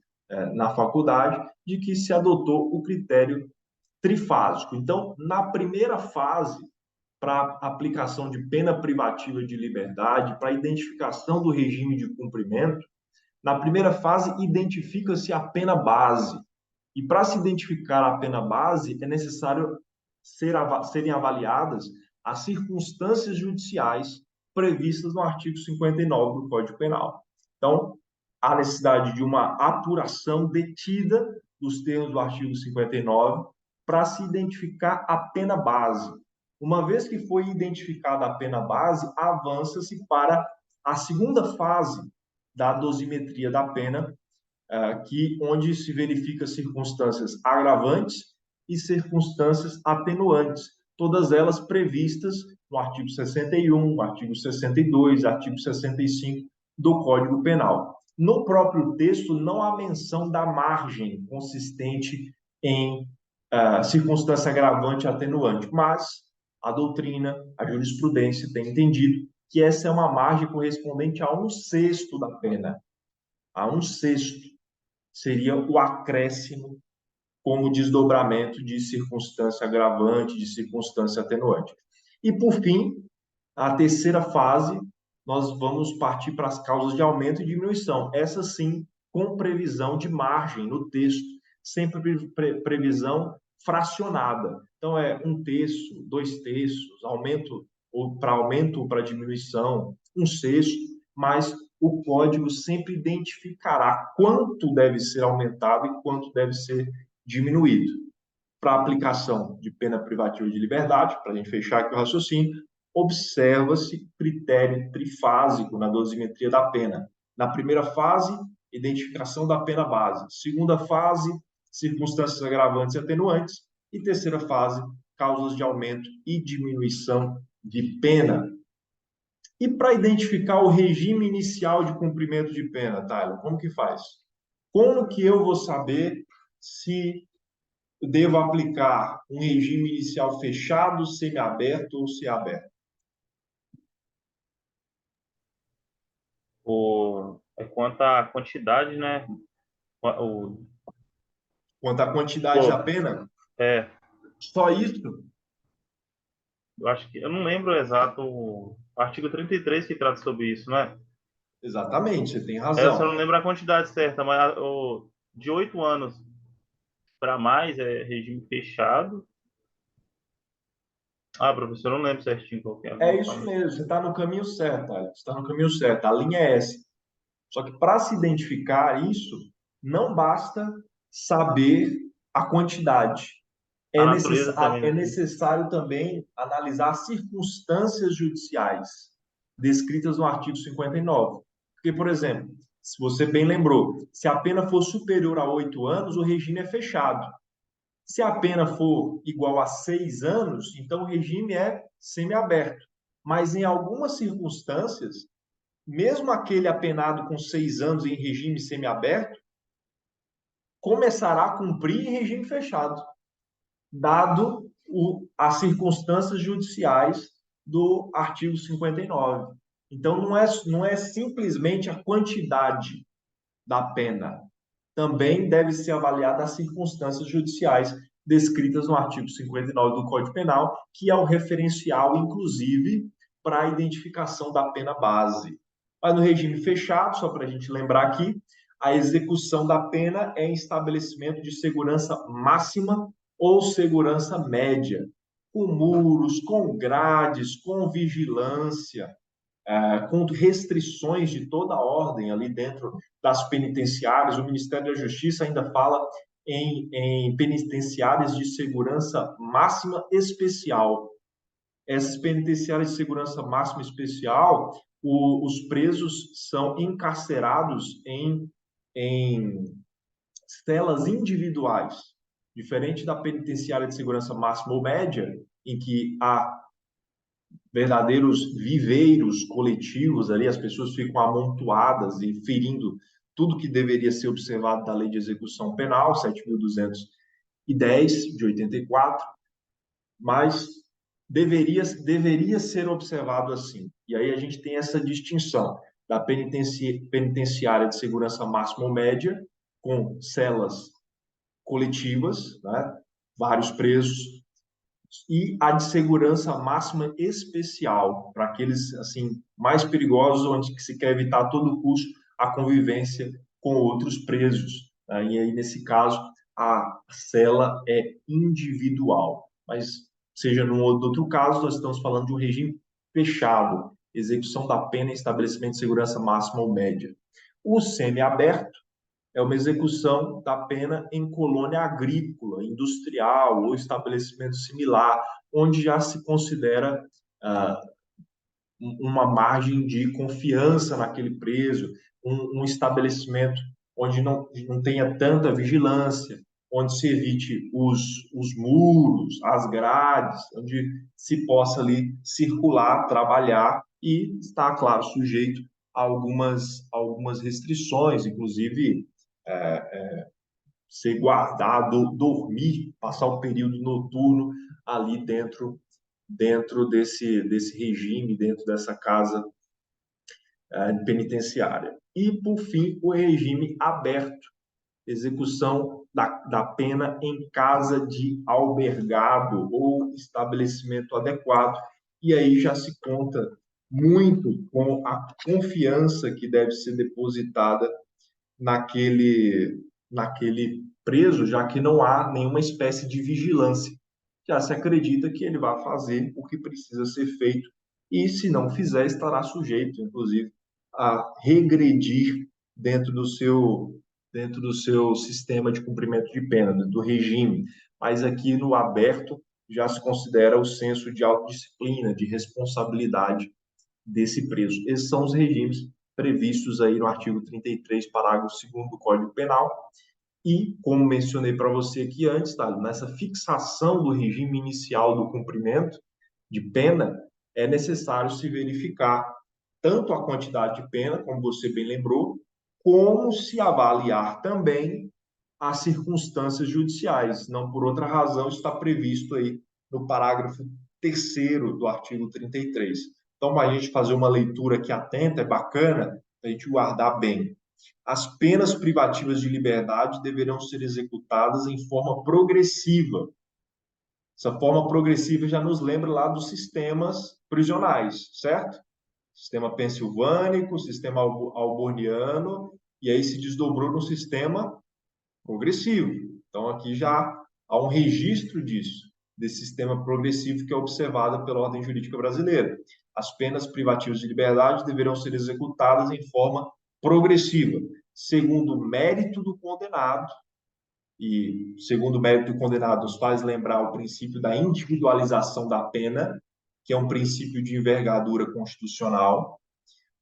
na faculdade, de que se adotou o critério trifásico. Então, na primeira fase, para aplicação de pena privativa de liberdade, para identificação do regime de cumprimento, na primeira fase, identifica-se a pena base. E para se identificar a pena base, é necessário serem avaliadas as circunstâncias judiciais previstas no artigo 59 do Código Penal. Então, há necessidade de uma apuração detida dos termos do artigo 59 para se identificar a pena base. Uma vez que foi identificada a pena base, avança-se para a segunda fase da dosimetria da pena, onde se verifica circunstâncias agravantes e circunstâncias atenuantes, todas elas previstas no artigo 61, artigo 62, artigo 65 do Código Penal. No próprio texto, não há menção da margem consistente em circunstância agravante e atenuante, mas a doutrina, a jurisprudência tem entendido que essa é uma margem correspondente a 1/6 da pena. A 1/6 seria o acréscimo como desdobramento de circunstância agravante, de circunstância atenuante. E, por fim, a terceira fase, nós vamos partir para as causas de aumento e diminuição. Essa sim, com previsão de margem no texto, sempre previsão fracionada. Então, é 1/3, 2/3, aumento ou para diminuição, 1/6, mas o código sempre identificará quanto deve ser aumentado e quanto deve ser diminuído. Para a aplicação de pena privativa de liberdade, para a gente fechar aqui o raciocínio, observa-se critério trifásico na dosimetria da pena. Na primeira fase, identificação da pena base. Segunda fase, circunstâncias agravantes e atenuantes. E terceira fase, causas de aumento e diminuição de pena. E para identificar o regime inicial de cumprimento de pena, Tyler, como que faz? Como que eu vou saber se devo aplicar um regime inicial fechado, semiaberto ou se aberto? É quanto à quantidade, né? Quanto à quantidade da Pô, pena, é, só isso? eu acho que eu não lembro o exato o artigo 33 que trata sobre isso, né? Exatamente, você tem Eu só razão. não lembro a quantidade certa, mas de 8 anos para mais é regime fechado. Ah, professor, eu não lembro certinho qual que é. É isso mesmo, você está no caminho certo, Alex. Você está no caminho certo, a linha é essa. Só que para se identificar isso, não basta saber a quantidade. A natureza também, É né? necessário também analisar as circunstâncias judiciais descritas no artigo 59. Porque, por exemplo, se você bem lembrou, se a pena for superior a 8 anos, o regime é fechado. Se a pena for igual a 6 anos, então o regime é semiaberto. Mas em algumas circunstâncias, mesmo aquele apenado com 6 anos em regime semiaberto, começará a cumprir em regime fechado, dado as circunstâncias judiciais do artigo 59. Então, não é simplesmente a quantidade da pena, também deve ser avaliada as circunstâncias judiciais descritas no artigo 59 do Código Penal, que é o referencial, inclusive, para a identificação da pena base. Mas no regime fechado, só para a gente lembrar aqui, a execução da pena é em estabelecimento de segurança máxima ou segurança média, com muros, com grades, com vigilância, com restrições de toda a ordem ali dentro das penitenciárias. O Ministério da Justiça ainda fala em penitenciárias de segurança máxima especial. Essas penitenciárias de segurança máxima especial, os presos são encarcerados em celas individuais, diferente da penitenciária de segurança máxima ou média, em que há verdadeiros viveiros coletivos ali, as pessoas ficam amontoadas e ferindo tudo que deveria ser observado da Lei de Execução Penal, 7.210, de 84, mas deveria ser observado assim. E aí a gente tem essa distinção da penitenciária de segurança máxima ou média, com celas coletivas, né, vários presos, e a de segurança máxima especial, para aqueles assim mais perigosos, onde que se quer evitar a todo custo a convivência com outros presos. Né? E aí, nesse caso, a cela é individual. Mas, seja num ou outro caso, nós estamos falando de um regime fechado, execução da pena em estabelecimento de segurança máxima ou média. O semiaberto é uma execução da pena em colônia agrícola, industrial ou estabelecimento similar, onde já se considera ah, uma margem de confiança naquele preso, um estabelecimento onde não tenha tanta vigilância, onde se evite os muros, as grades, onde se possa ali circular, trabalhar e está, claro, sujeito a algumas restrições, inclusive ser guardado, dormir, passar o período noturno ali dentro desse regime, dentro dessa casa penitenciária. E, por fim, o regime aberto, execução da pena em casa de albergado ou estabelecimento adequado, e aí já se conta muito com a confiança que deve ser depositada naquele preso, já que não há nenhuma espécie de vigilância. Já se acredita que ele vai fazer o que precisa ser feito e, se não fizer, estará sujeito, inclusive, a regredir dentro do seu sistema de cumprimento de pena, do regime. Mas aqui no aberto já se considera o senso de autodisciplina, de responsabilidade desse preso. Esses são os regimes previstos aí no artigo 33, parágrafo 2º do Código Penal. E, como mencionei para você aqui antes, tá, nessa fixação do regime inicial do cumprimento de pena, é necessário se verificar tanto a quantidade de pena, como você bem lembrou, como se avaliar também as circunstâncias judiciais. Não por outra razão está previsto aí no parágrafo 3º do artigo 33. Então, para a gente fazer uma leitura aqui atenta, é bacana a gente guardar bem. As penas privativas de liberdade deverão ser executadas em forma progressiva. Essa forma progressiva já nos lembra lá dos sistemas prisionais, certo? Sistema pensilvânico, sistema alborniano, e aí se desdobrou no sistema progressivo. Então, aqui já há um registro disso, desse sistema progressivo que é observado pela ordem jurídica brasileira. As penas privativas de liberdade deverão ser executadas em forma progressiva, segundo o mérito do condenado, e segundo o mérito do condenado nos faz lembrar o princípio da individualização da pena, que é um princípio de envergadura constitucional,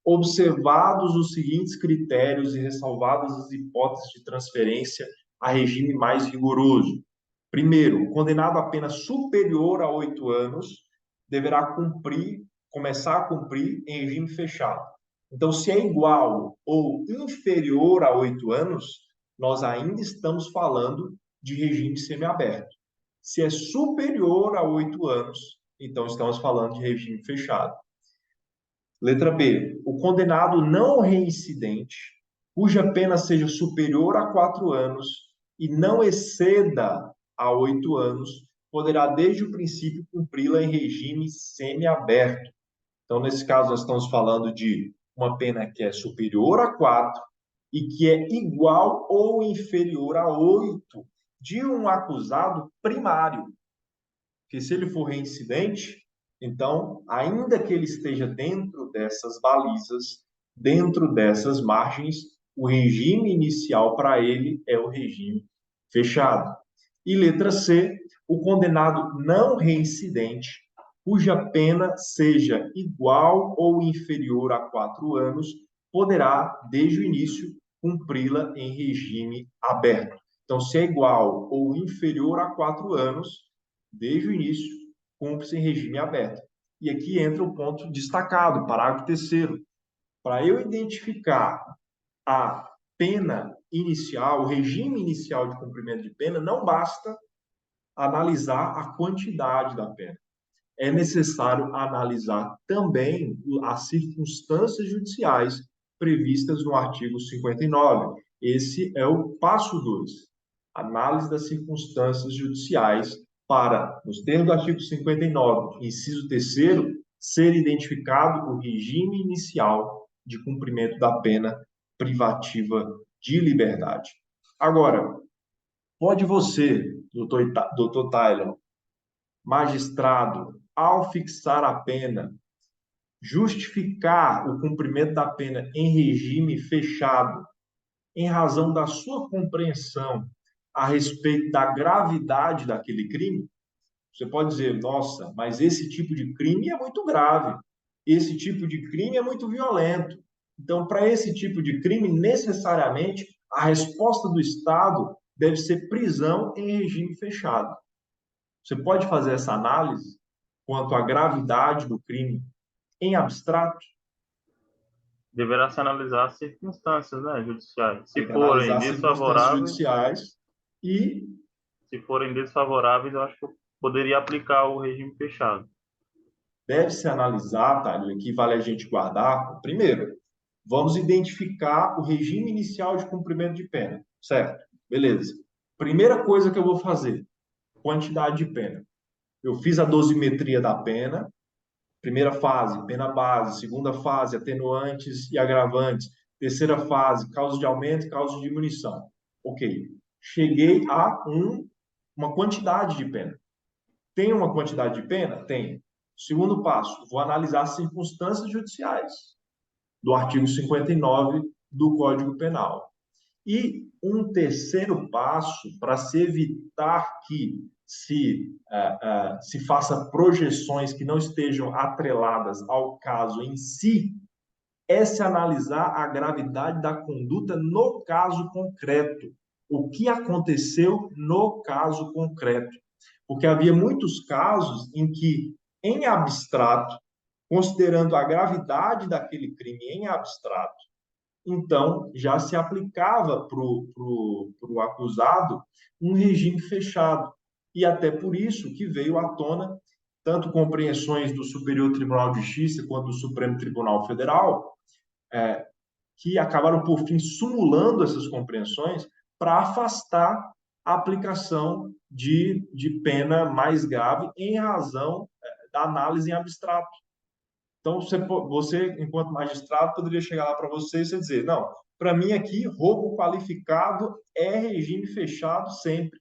observados os seguintes critérios e ressalvadas as hipóteses de transferência a regime mais rigoroso. Primeiro, o condenado a pena superior a 8 anos deverá começar a cumprir em regime fechado. Então, se é igual ou inferior a 8 anos, nós ainda estamos falando de regime semiaberto. Se é superior a 8 anos, então estamos falando de regime fechado. Letra B. O condenado não reincidente, cuja pena seja superior a 4 anos e não exceda a 8 anos, poderá, desde o princípio, cumpri-la em regime semiaberto. Então, nesse caso, nós estamos falando de uma pena que é superior a 4 e que é igual ou inferior a 8 de um acusado primário. Porque se ele for reincidente, então, ainda que ele esteja dentro dessas balizas, dentro dessas margens, o regime inicial para ele é o regime fechado. E letra C, o condenado não reincidente, cuja pena seja igual ou inferior a 4 anos, poderá, desde o início, cumpri-la em regime aberto. Então, se é igual ou inferior a 4 anos, desde o início, cumpre-se em regime aberto. E aqui entra o ponto destacado, parágrafo 3º. Para eu identificar a pena inicial, o regime inicial de cumprimento de pena, não basta analisar a quantidade da pena. É necessário analisar também as circunstâncias judiciais previstas no artigo 59. Esse é o passo 2. Análise das circunstâncias judiciais para, nos termos do artigo 59, inciso 3º, ser identificado o regime inicial de cumprimento da pena privativa de liberdade. Agora, pode você, doutor Tyler, magistrado, ao fixar a pena, justificar o cumprimento da pena em regime fechado, em razão da sua compreensão a respeito da gravidade daquele crime? Você pode dizer, nossa, mas esse tipo de crime é muito grave, esse tipo de crime é muito violento. Então, para esse tipo de crime, necessariamente, a resposta do Estado deve ser prisão em regime fechado. Você pode fazer essa análise quanto à gravidade do crime em abstrato? Deverá se analisar as circunstâncias, né, judiciais. Tem que analisar as circunstâncias judiciais e se forem desfavoráveis, eu acho que eu poderia aplicar o regime fechado. deve-se analisar, tá? O que vale a gente guardar. Primeiro, vamos identificar o regime inicial de cumprimento de pena, certo? Beleza. Primeira coisa que eu vou fazer, quantidade de pena. Eu fiz a dosimetria da pena, primeira fase, pena base, segunda fase, atenuantes e agravantes, terceira fase, causa de aumento e causa de diminuição. Ok. Cheguei a uma quantidade de pena. Tem uma quantidade de pena? Tem. Segundo passo, vou analisar as circunstâncias judiciais do artigo 59 do Código Penal. E um terceiro passo, para se evitar que se faça projeções que não estejam atreladas ao caso em si, é se analisar a gravidade da conduta no caso concreto. O que aconteceu no caso concreto. Porque havia muitos casos em que, em abstrato, considerando a gravidade daquele crime em abstrato, então já se aplicava para o acusado um regime fechado. E até por isso que veio à tona tanto compreensões do Superior Tribunal de Justiça quanto do Supremo Tribunal Federal, que acabaram, por fim, simulando essas compreensões para afastar a aplicação de pena mais grave em razão da análise em abstrato. Então, você, enquanto magistrado, poderia chegar lá para você e você dizer, não, para mim aqui, roubo qualificado é regime fechado sempre.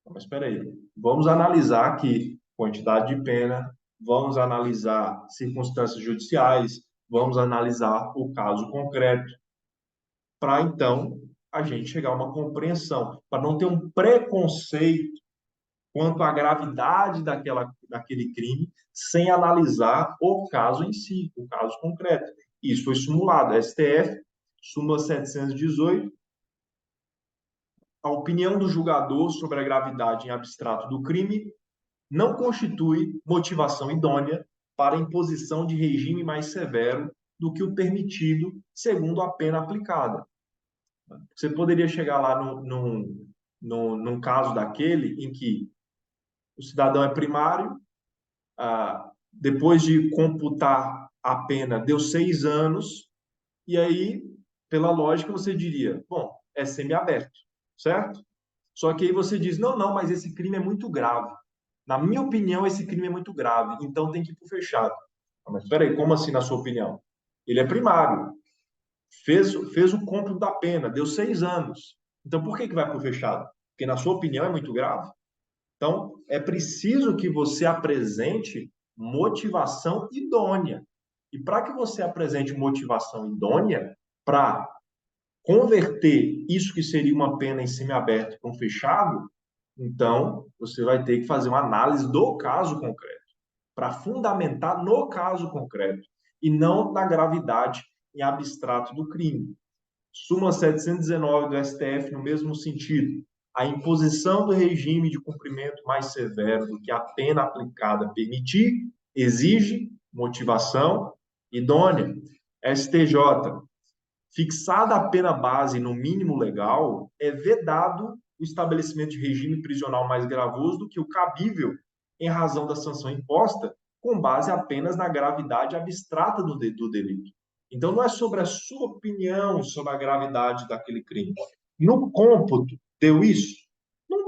Mas espera aí, vamos analisar aqui quantidade de pena, vamos analisar circunstâncias judiciais, vamos analisar o caso concreto, para então a gente chegar a uma compreensão, para não ter um preconceito quanto à gravidade daquele crime, sem analisar o caso em si, o caso concreto. Isso foi simulado. STF, súmula 718, a opinião do julgador sobre a gravidade em abstrato do crime não constitui motivação idônea para a imposição de regime mais severo do que o permitido segundo a pena aplicada. Você poderia chegar lá num caso daquele em que o cidadão é primário, depois de computar a pena, deu 6 anos, e aí, pela lógica, você diria, bom, é semiaberto, certo? Só que aí você diz, não, não, mas esse crime é muito grave. Na minha opinião, esse crime é muito grave, então tem que ir para o fechado. Mas espera aí, como assim, na sua opinião? Ele é primário, fez o cômputo da pena, deu 6 anos. Então, por que vai para o fechado? Porque, na sua opinião, é muito grave? Então, é preciso que você apresente motivação idônea. E para que você apresente motivação idônea, para converter isso que seria uma pena em semiaberto para um fechado, então você vai ter que fazer uma análise do caso concreto, para fundamentar no caso concreto e não na gravidade em abstrato do crime. Súmula 719 do STF, no mesmo sentido, a imposição do regime de cumprimento mais severo do que a pena aplicada permitir exige motivação idônea. STJ, fixada a pena base no mínimo legal, é vedado o estabelecimento de regime prisional mais gravoso do que o cabível em razão da sanção imposta, com base apenas na gravidade abstrata do delito. Então, não é sobre a sua opinião sobre a gravidade daquele crime. No cômputo, deu isso?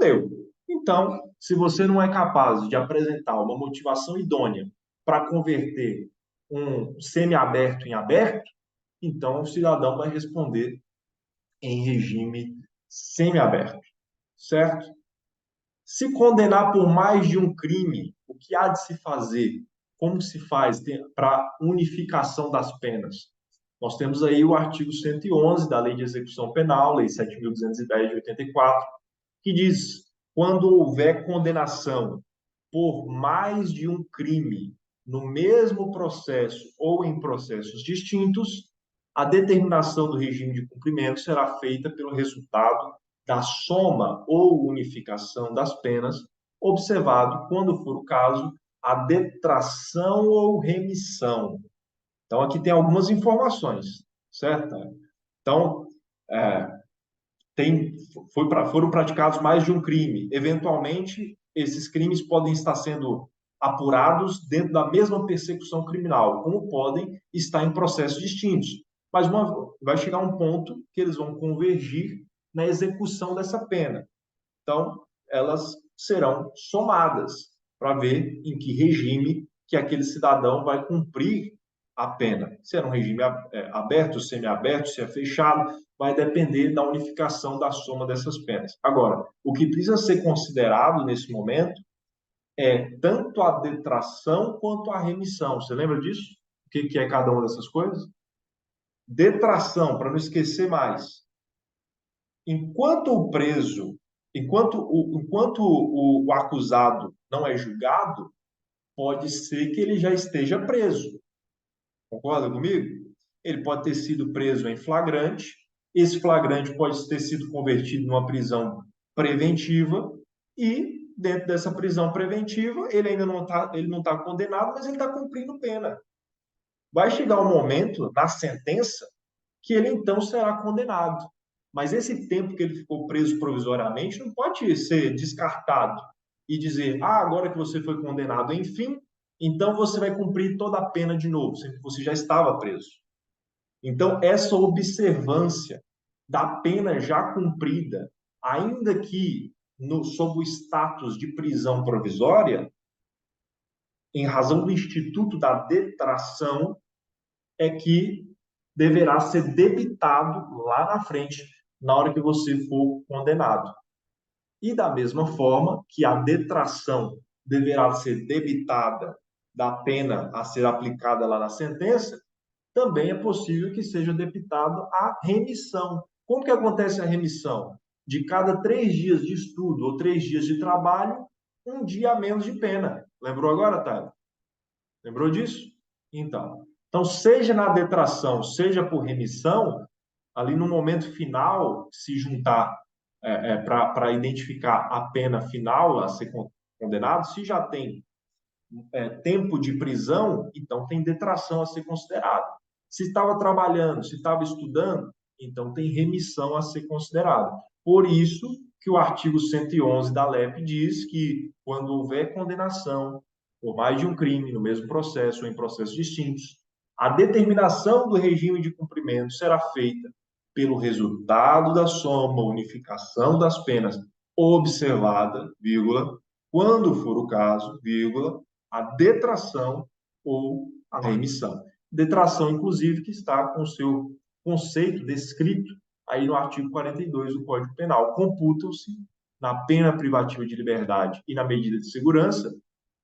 deu. Então, se você não é capaz de apresentar uma motivação idônea para converter um semiaberto em aberto, então o cidadão vai responder em regime semiaberto, certo? Se condenar por mais de um crime, o que há de se fazer? Como se faz para unificação das penas? Nós temos aí o artigo 111 da Lei de Execução Penal, Lei 7.210 de 84, que diz: quando houver condenação por mais de um crime no mesmo processo ou em processos distintos, a determinação do regime de cumprimento será feita pelo resultado da soma ou unificação das penas, observado, quando for o caso, a detração ou remissão. Então, aqui tem algumas informações, certo? Então, é, foram praticados mais de um crime. Eventualmente, esses crimes podem estar sendo apurados dentro da mesma persecução criminal, como podem estar em processos distintos. Mas vai chegar um ponto que eles vão convergir na execução dessa pena. Então, elas serão somadas para ver em que regime que aquele cidadão vai cumprir a pena. Se é um regime aberto, semiaberto, se é fechado, vai depender da unificação da soma dessas penas. Agora, o que precisa ser considerado nesse momento é tanto a detração quanto a remissão. Você lembra disso? O que é cada uma dessas coisas? Detração, para não esquecer mais. Enquanto o preso, enquanto o acusado não é julgado, pode ser que ele já esteja preso. Concorda comigo? Ele pode ter sido preso em flagrante, esse flagrante pode ter sido convertido numa prisão preventiva e dentro dessa prisão preventiva ele ainda não está condenado, mas ele está cumprindo pena. Vai chegar um momento na sentença que ele então será condenado. Mas esse tempo que ele ficou preso provisoriamente não pode ser descartado e dizer, agora que você foi condenado, enfim, então você vai cumprir toda a pena de novo, sendo que você já estava preso. Então, essa observância da pena já cumprida, ainda que sob o status de prisão provisória, em razão do instituto da detração, é que deverá ser debitado lá na frente, na hora que você for condenado. E da mesma forma que a detração deverá ser debitada da pena a ser aplicada lá na sentença, também é possível que seja debitado a remissão. Como que acontece a remissão? De cada 3 dias de estudo ou 3 dias de trabalho, um dia a menos de pena. Lembrou agora, Thay? Lembrou disso? Então, seja na detração, seja por remissão, ali no momento final, se juntar para identificar a pena final a ser condenado, se já tem tempo de prisão, então tem detração a ser considerado. Se estava trabalhando, se estava estudando, então tem remissão a ser considerada. Por isso que o artigo 111 da LEP diz que quando houver condenação por mais de um crime no mesmo processo ou em processos distintos, a determinação do regime de cumprimento será feita pelo resultado da soma, unificação das penas observada, vírgula, quando for o caso, vírgula, a detração ou a remissão. Detração, inclusive, que está com o seu conceito descrito aí no artigo 42 do Código Penal. Computam-se na pena privativa de liberdade e na medida de segurança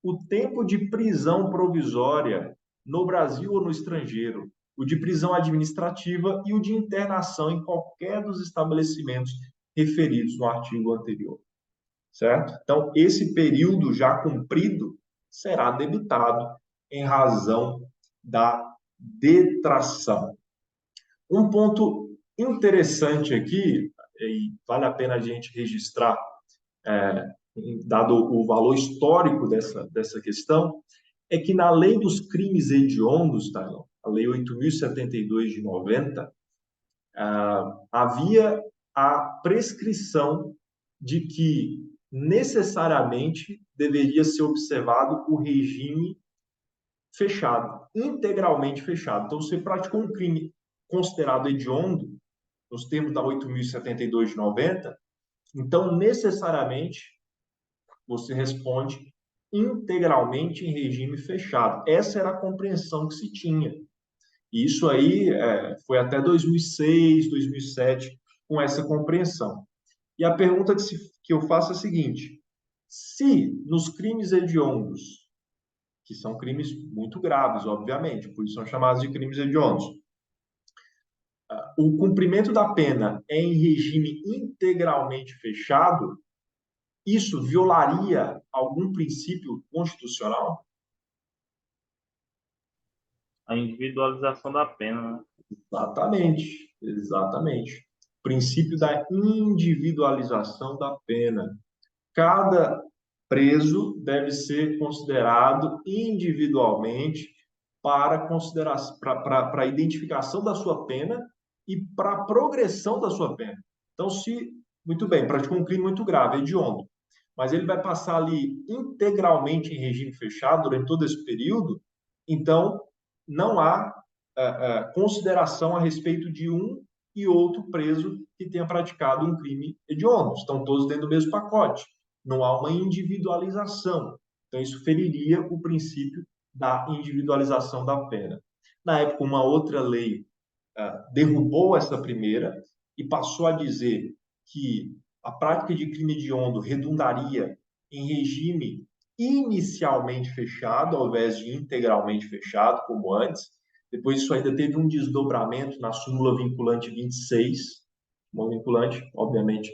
o tempo de prisão provisória no Brasil ou no estrangeiro, o de prisão administrativa e o de internação em qualquer dos estabelecimentos referidos no artigo anterior. Certo? Então, esse período já cumprido será debitado em razão da detração. Um ponto interessante aqui, e vale a pena a gente registrar, dado o valor histórico dessa questão, é que na lei dos crimes hediondos, tá, a lei 8.072 de 90, havia a prescrição de que necessariamente deveria ser observado o regime fechado, integralmente fechado. Então, você praticou um crime considerado hediondo, nos termos da 8.072 de 90, Então, necessariamente, você responde integralmente em regime fechado. Essa era a compreensão que se tinha. E isso aí foi até 2006, 2007, com essa compreensão. E a pergunta que eu faço é a seguinte: se nos crimes hediondos, que são crimes muito graves, obviamente, por isso são chamados de crimes hediondos, o cumprimento da pena é em regime integralmente fechado, isso violaria algum princípio constitucional? A individualização da pena, né? Exatamente, exatamente. Princípio da individualização da pena. Cada preso deve ser considerado individualmente para a identificação da sua pena e para a progressão da sua pena. Então, se, muito bem, praticou um crime muito grave, hediondo, mas ele vai passar ali integralmente em regime fechado durante todo esse período, então não há consideração a respeito de um e outro preso que tenha praticado um crime hediondo. Estão todos dentro do mesmo pacote. Não há uma individualização. Então, isso feriria o princípio da individualização da pena. Na época, uma outra lei derrubou essa primeira e passou a dizer que a prática de crime hediondo redundaria em regime inicialmente fechado, ao invés de integralmente fechado, como antes. Depois, isso ainda teve um desdobramento na súmula vinculante 26, uma vinculante, obviamente,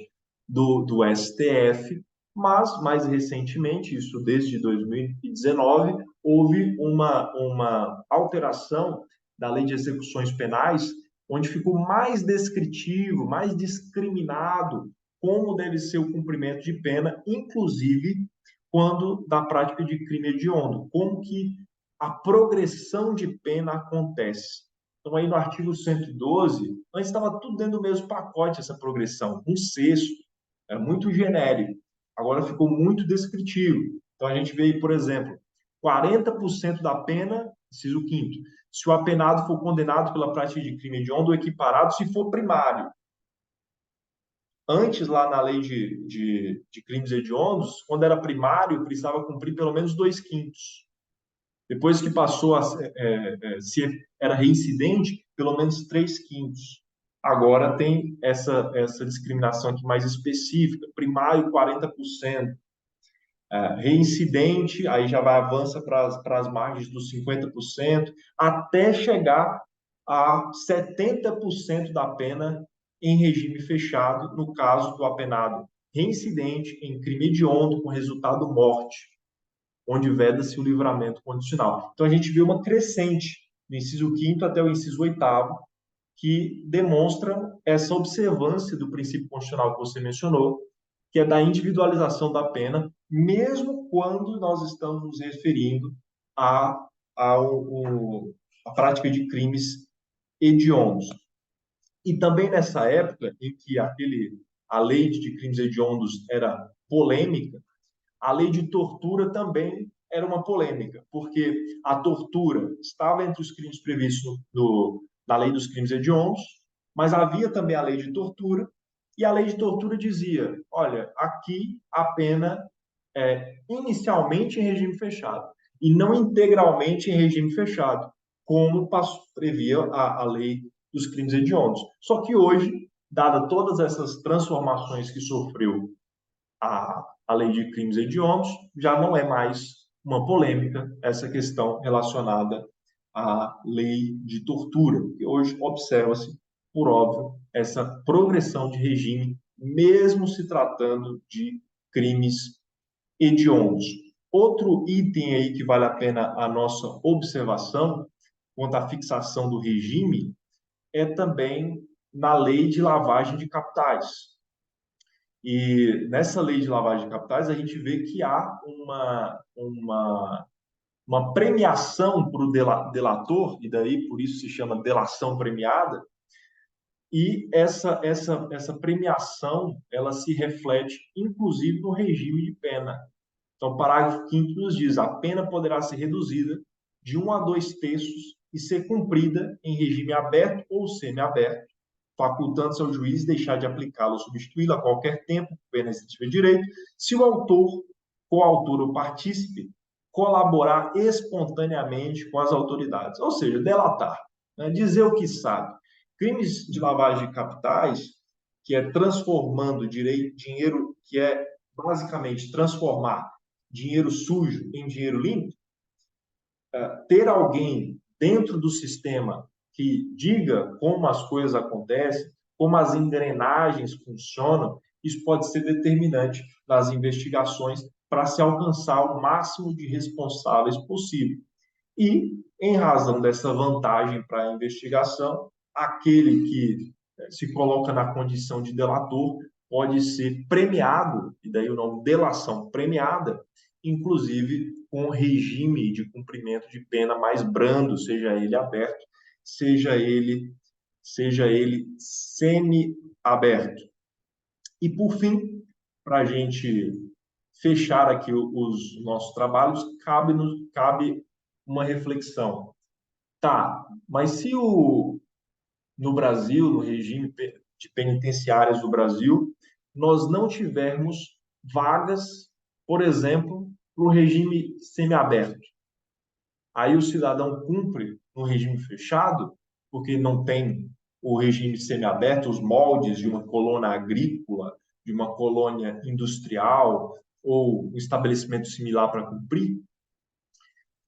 do STF, mas, mais recentemente, isso desde 2019, houve uma alteração da Lei de Execuções Penais, onde ficou mais descritivo, mais discriminado como deve ser o cumprimento de pena, inclusive quando da prática de crime hediondo, como que a progressão de pena acontece. Então, aí no artigo 112, antes estava tudo dentro do mesmo pacote, essa progressão, um sexto, é muito genérico. Agora ficou muito descritivo. Então, a gente vê, por exemplo, 40% da pena, inciso 5º, se o apenado for condenado pela prática de crime hediondo ou equiparado, se for primário. Antes, lá na lei de crimes hediondos, quando era primário, precisava cumprir pelo menos 2/5. Depois que passou se era reincidente, pelo menos 3/5. Agora tem essa discriminação aqui mais específica, primário 40%, reincidente, aí já vai avança para as margens dos 50%, até chegar a 70% da pena em regime fechado, no caso do apenado reincidente em crime hediondo com resultado morte, onde veda-se o livramento condicional. Então, a gente vê uma crescente do inciso 5º até o inciso 8º, que demonstram essa observância do princípio constitucional que você mencionou, que é da individualização da pena, mesmo quando nós estamos nos referindo à prática de crimes hediondos. E também nessa época em que a lei de crimes hediondos era polêmica, a lei de tortura também era uma polêmica, porque a tortura estava entre os crimes previstos na lei dos crimes hediondos, mas havia também a lei de tortura, e a lei de tortura dizia, olha, aqui a pena é inicialmente em regime fechado e não integralmente em regime fechado, como previa a lei dos crimes hediondos. Só que hoje, dada todas essas transformações que sofreu a lei de crimes hediondos, já não é mais uma polêmica essa questão relacionada à lei de tortura, que hoje observa-se, por óbvio, essa progressão de regime, mesmo se tratando de crimes hediondos. Outro item aí que vale a pena a nossa observação quanto à fixação do regime é também na lei de lavagem de capitais. E nessa lei de lavagem de capitais, a gente vê que há uma premiação para o delator, e daí por isso se chama delação premiada, e essa premiação ela se reflete, inclusive, no regime de pena. Então, o parágrafo 5º nos diz: a pena poderá ser reduzida de 1 a 2 terços e ser cumprida em regime aberto ou semiaberto, facultando-se ao juiz deixar de aplicá-lo ou substituí-lo a qualquer tempo, por pena restritiva de direito, se o autor, coautor ou partícipe colaborar espontaneamente com as autoridades, ou seja, delatar, né? Dizer o que sabe. Crimes de lavagem de capitais, que é transformando dinheiro, que é basicamente transformar dinheiro sujo em dinheiro limpo, ter alguém dentro do sistema que diga como as coisas acontecem, como as engrenagens funcionam, isso pode ser determinante nas investigações para se alcançar o máximo de responsáveis possível. E, em razão dessa vantagem para a investigação, aquele que se coloca na condição de delator pode ser premiado, e daí o nome delação premiada, inclusive com regime de cumprimento de pena mais brando, seja ele aberto, seja ele semi-aberto. E, por fim, para a gente fechar aqui os nossos trabalhos, cabe uma reflexão. Tá, mas se no Brasil, no regime de penitenciárias do Brasil, nós não tivermos vagas, por exemplo, para o regime semiaberto. Aí o cidadão cumpre no regime fechado, porque não tem o regime semiaberto, os moldes de uma colônia agrícola, de uma colônia industrial ou um estabelecimento similar para cumprir.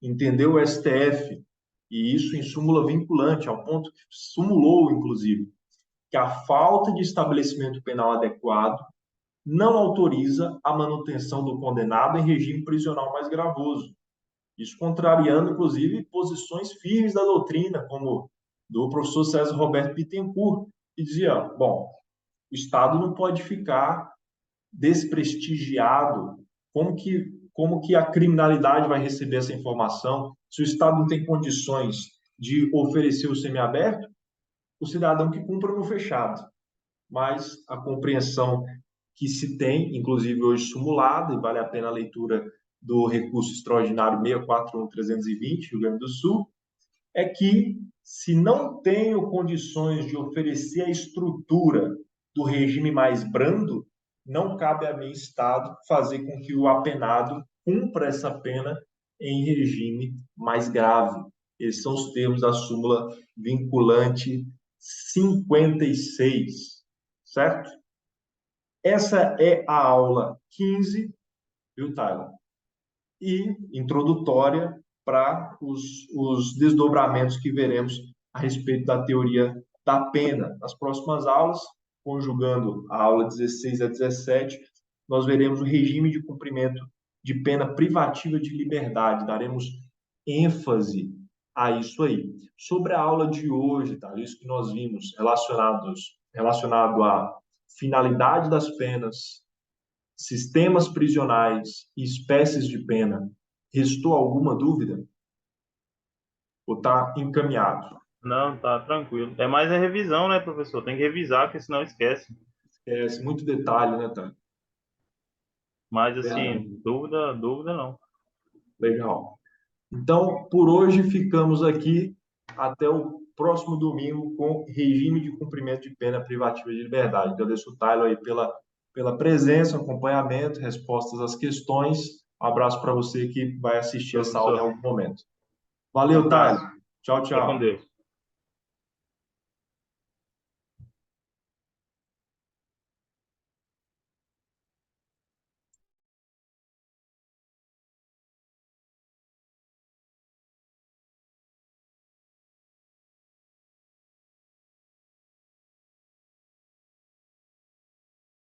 Entendeu o STF, e isso em súmula vinculante, ao ponto que sumulou, inclusive, que a falta de estabelecimento penal adequado não autoriza a manutenção do condenado em regime prisional mais gravoso. Isso contrariando, inclusive, posições firmes da doutrina, como do professor César Roberto Bittencourt, que dizia, bom, o Estado não pode ficar desprestigiado. Como que a criminalidade vai receber essa informação? Se o Estado não tem condições de oferecer o semiaberto, o cidadão que cumpra no fechado. Mas a compreensão que se tem, inclusive hoje sumulada, e vale a pena a leitura do recurso extraordinário 641-320, Rio Grande do Sul, é que se não tenho condições de oferecer a estrutura do regime mais brando, não cabe a mim, Estado, fazer com que o apenado cumpra essa pena em regime mais grave. Esses são os termos da súmula vinculante 56, certo? Essa é a aula 15, viu, Tyler? E introdutória para os desdobramentos que veremos a respeito da teoria da pena. Nas próximas aulas, conjugando a aula 16 a 17, nós veremos o regime de cumprimento de pena privativa de liberdade. Daremos ênfase a isso aí. Sobre a aula de hoje, tá? Isso que nós vimos relacionado à finalidade das penas, sistemas prisionais e espécies de pena, restou alguma dúvida? Ou está encaminhado? Não, tá tranquilo. É mais a revisão, né, professor? Tem que revisar, porque senão esquece. É muito detalhe, né, Tânia? Mas, Verdade. assim, dúvida não. Legal. Então, por hoje, ficamos aqui até o próximo domingo com regime de cumprimento de pena privativa de liberdade. Agradeço o Tyler aí pela presença, acompanhamento, respostas às questões. Um abraço para você que vai assistir essa aula em Professor, algum momento. um Valeu, Tyler. abraço. Tchau, Fica com tchau. Deus.